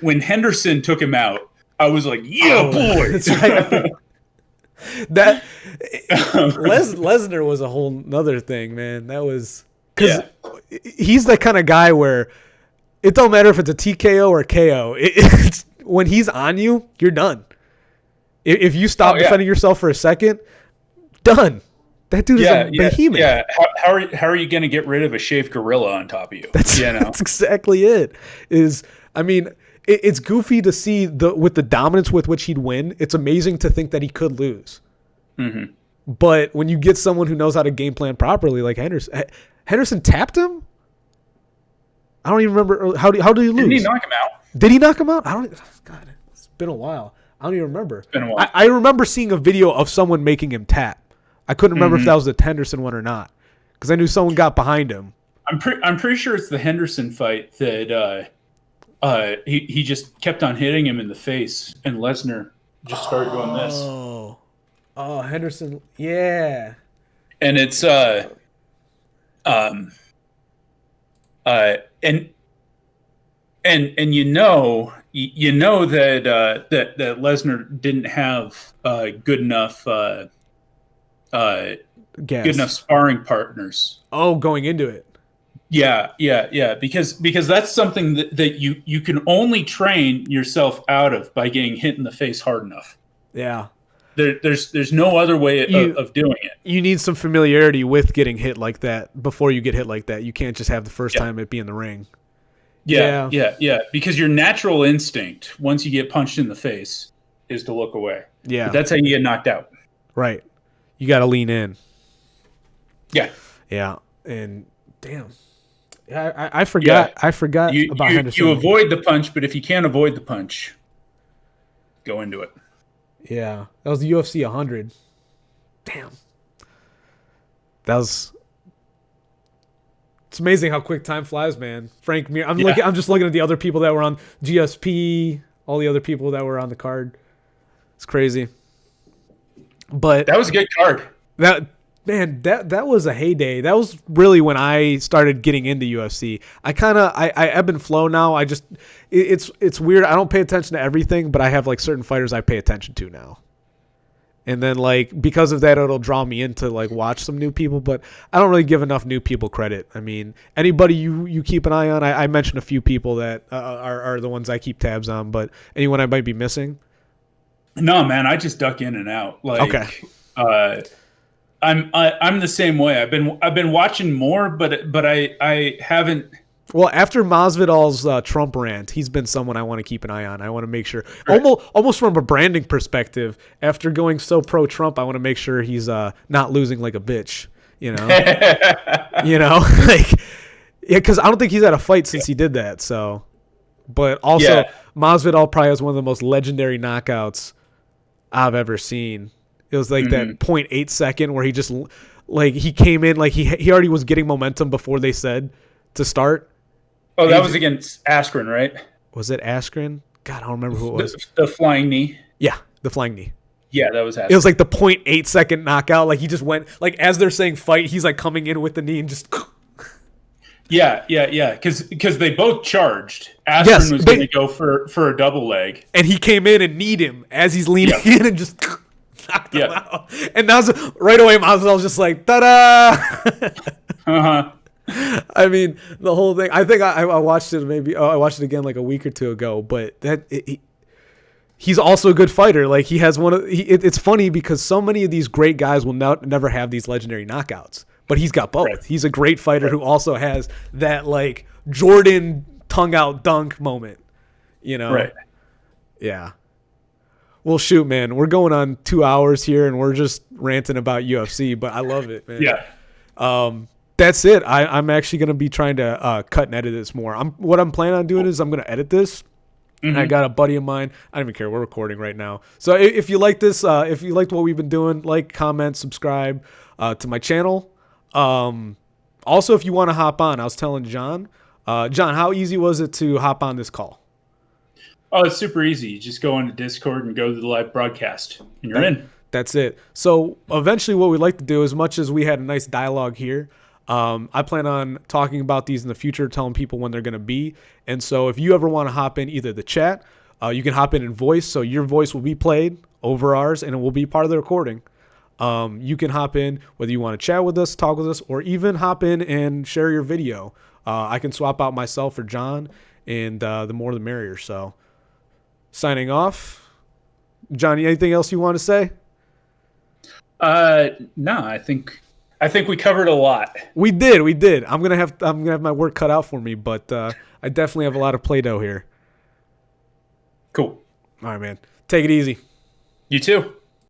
When Henderson took him out, I was like, yeah, boy. That's right. That Lesnar was a whole nother thing, man. That was because he's the kind of guy where it don't matter if it's a TKO or KO. It's when he's on you, you're done. If you stop defending yourself for a second, done. That dude is a behemoth. Yeah. How are you going to get rid of a shaved gorilla on top of you? That's exactly it. It's goofy to see with the dominance with which he'd win. It's amazing to think that he could lose. Mm-hmm. But when you get someone who knows how to game plan properly, like Henderson tapped him. I don't even remember how did he lose? Didn't he knock him out? Did he knock him out? God, it's been a while. I don't even remember. It's been a while. I remember seeing a video of someone making him tap. I couldn't remember if that was the Henderson one or not because I knew someone got behind him. I'm pretty sure it's the Henderson fight that he just kept on hitting him in the face, and Lesnar just started doing this. Oh, Henderson, yeah. And it's and you know that Lesnar didn't have good enough sparring partners. Oh, going into it. Yeah. Because that's something that you can only train yourself out of by getting hit in the face hard enough. Yeah. There's no other way of doing it. You need some familiarity with getting hit like that before you get hit like that. You can't just have the first time it be in the ring. Yeah. Because your natural instinct, once you get punched in the face, is to look away. Yeah. But that's how you get knocked out. Right. You got to lean in. Yeah. Yeah. And damn. I forgot. I forgot about Henderson. You avoid the punch, but if you can't avoid the punch, go into it. Yeah. That was the UFC 100. Damn. It's amazing how quick time flies, man. Frank Mir. I'm just looking at the other people that were on GSP, all the other people that were on the card. It's crazy. But that was a good card. That was a heyday. That was really when I started getting into UFC. I ebb and flow now. It's weird. I don't pay attention to everything, but I have like certain fighters I pay attention to now. And then like because of that, it'll draw me into like watch some new people, but I don't really give enough new people credit. I mean, anybody you keep an eye on. I mentioned a few people that are the ones I keep tabs on, but anyone I might be missing? No, man, I just duck in and out. Like, okay. I'm the same way. I've been watching more, but I haven't. Well, after Masvidal's Trump rant, he's been someone I want to keep an eye on. I want to make sure, almost from a branding perspective, after going so pro Trump, I want to make sure he's not losing like a bitch. You know, because I don't think he's had a fight since he did that. So, but also Masvidal probably has one of the most legendary knockouts I've ever seen. It was like that 0.8 second where he just like he came in like he already was getting momentum before they said to start. Oh, that was against Askren, right? Was it Askren? God, I don't remember who it was. The flying knee. Yeah, the flying knee. Yeah, that was Askren. It was like the 0.8 second knockout. Like he just went like as they're saying fight, he's like coming in with the knee and just. Yeah. Because they both charged. Askren was going to go for a double leg, and he came in and kneed him as he's leaning in and just. Knocked him out. And that was right away. Masvidal was just like, ta-da! I mean, the whole thing. I think I watched it I watched it again like a week or two ago. But he's also a good fighter. Like he has it's funny because so many of these great guys will never have these legendary knockouts. But he's got both. Right. He's a great fighter who also has that like Jordan tongue out dunk moment. You know? Right. Yeah. Well, shoot, man, we're going on 2 hours here, and we're just ranting about UFC, but I love it, man. Yeah. That's it. I'm actually going to be trying to cut and edit this more. What I'm planning on doing is I'm going to edit this, and I got a buddy of mine. I don't even care. We're recording right now. So if you like this, if you liked what we've been doing, like, comment, subscribe to my channel. Also, if you want to hop on, I was telling John, how easy was it to hop on this call? Oh, it's super easy. You just go into Discord and go to the live broadcast, and you're in. That's it. So eventually what we'd like to do, as much as we had a nice dialogue here, I plan on talking about these in the future, telling people when they're going to be. And so if you ever want to hop in either the chat, you can hop in voice. So your voice will be played over ours and it will be part of the recording. You can hop in whether you want to chat with us, talk with us, or even hop in and share your video. I can swap out myself or John, and the more the merrier. So signing off. Johnny, anything else you want to say? No, I think we covered a lot. We did. I'm gonna have my work cut out for me, but I definitely have a lot of Play-Doh here. Cool. All right, man. Take it easy. You too.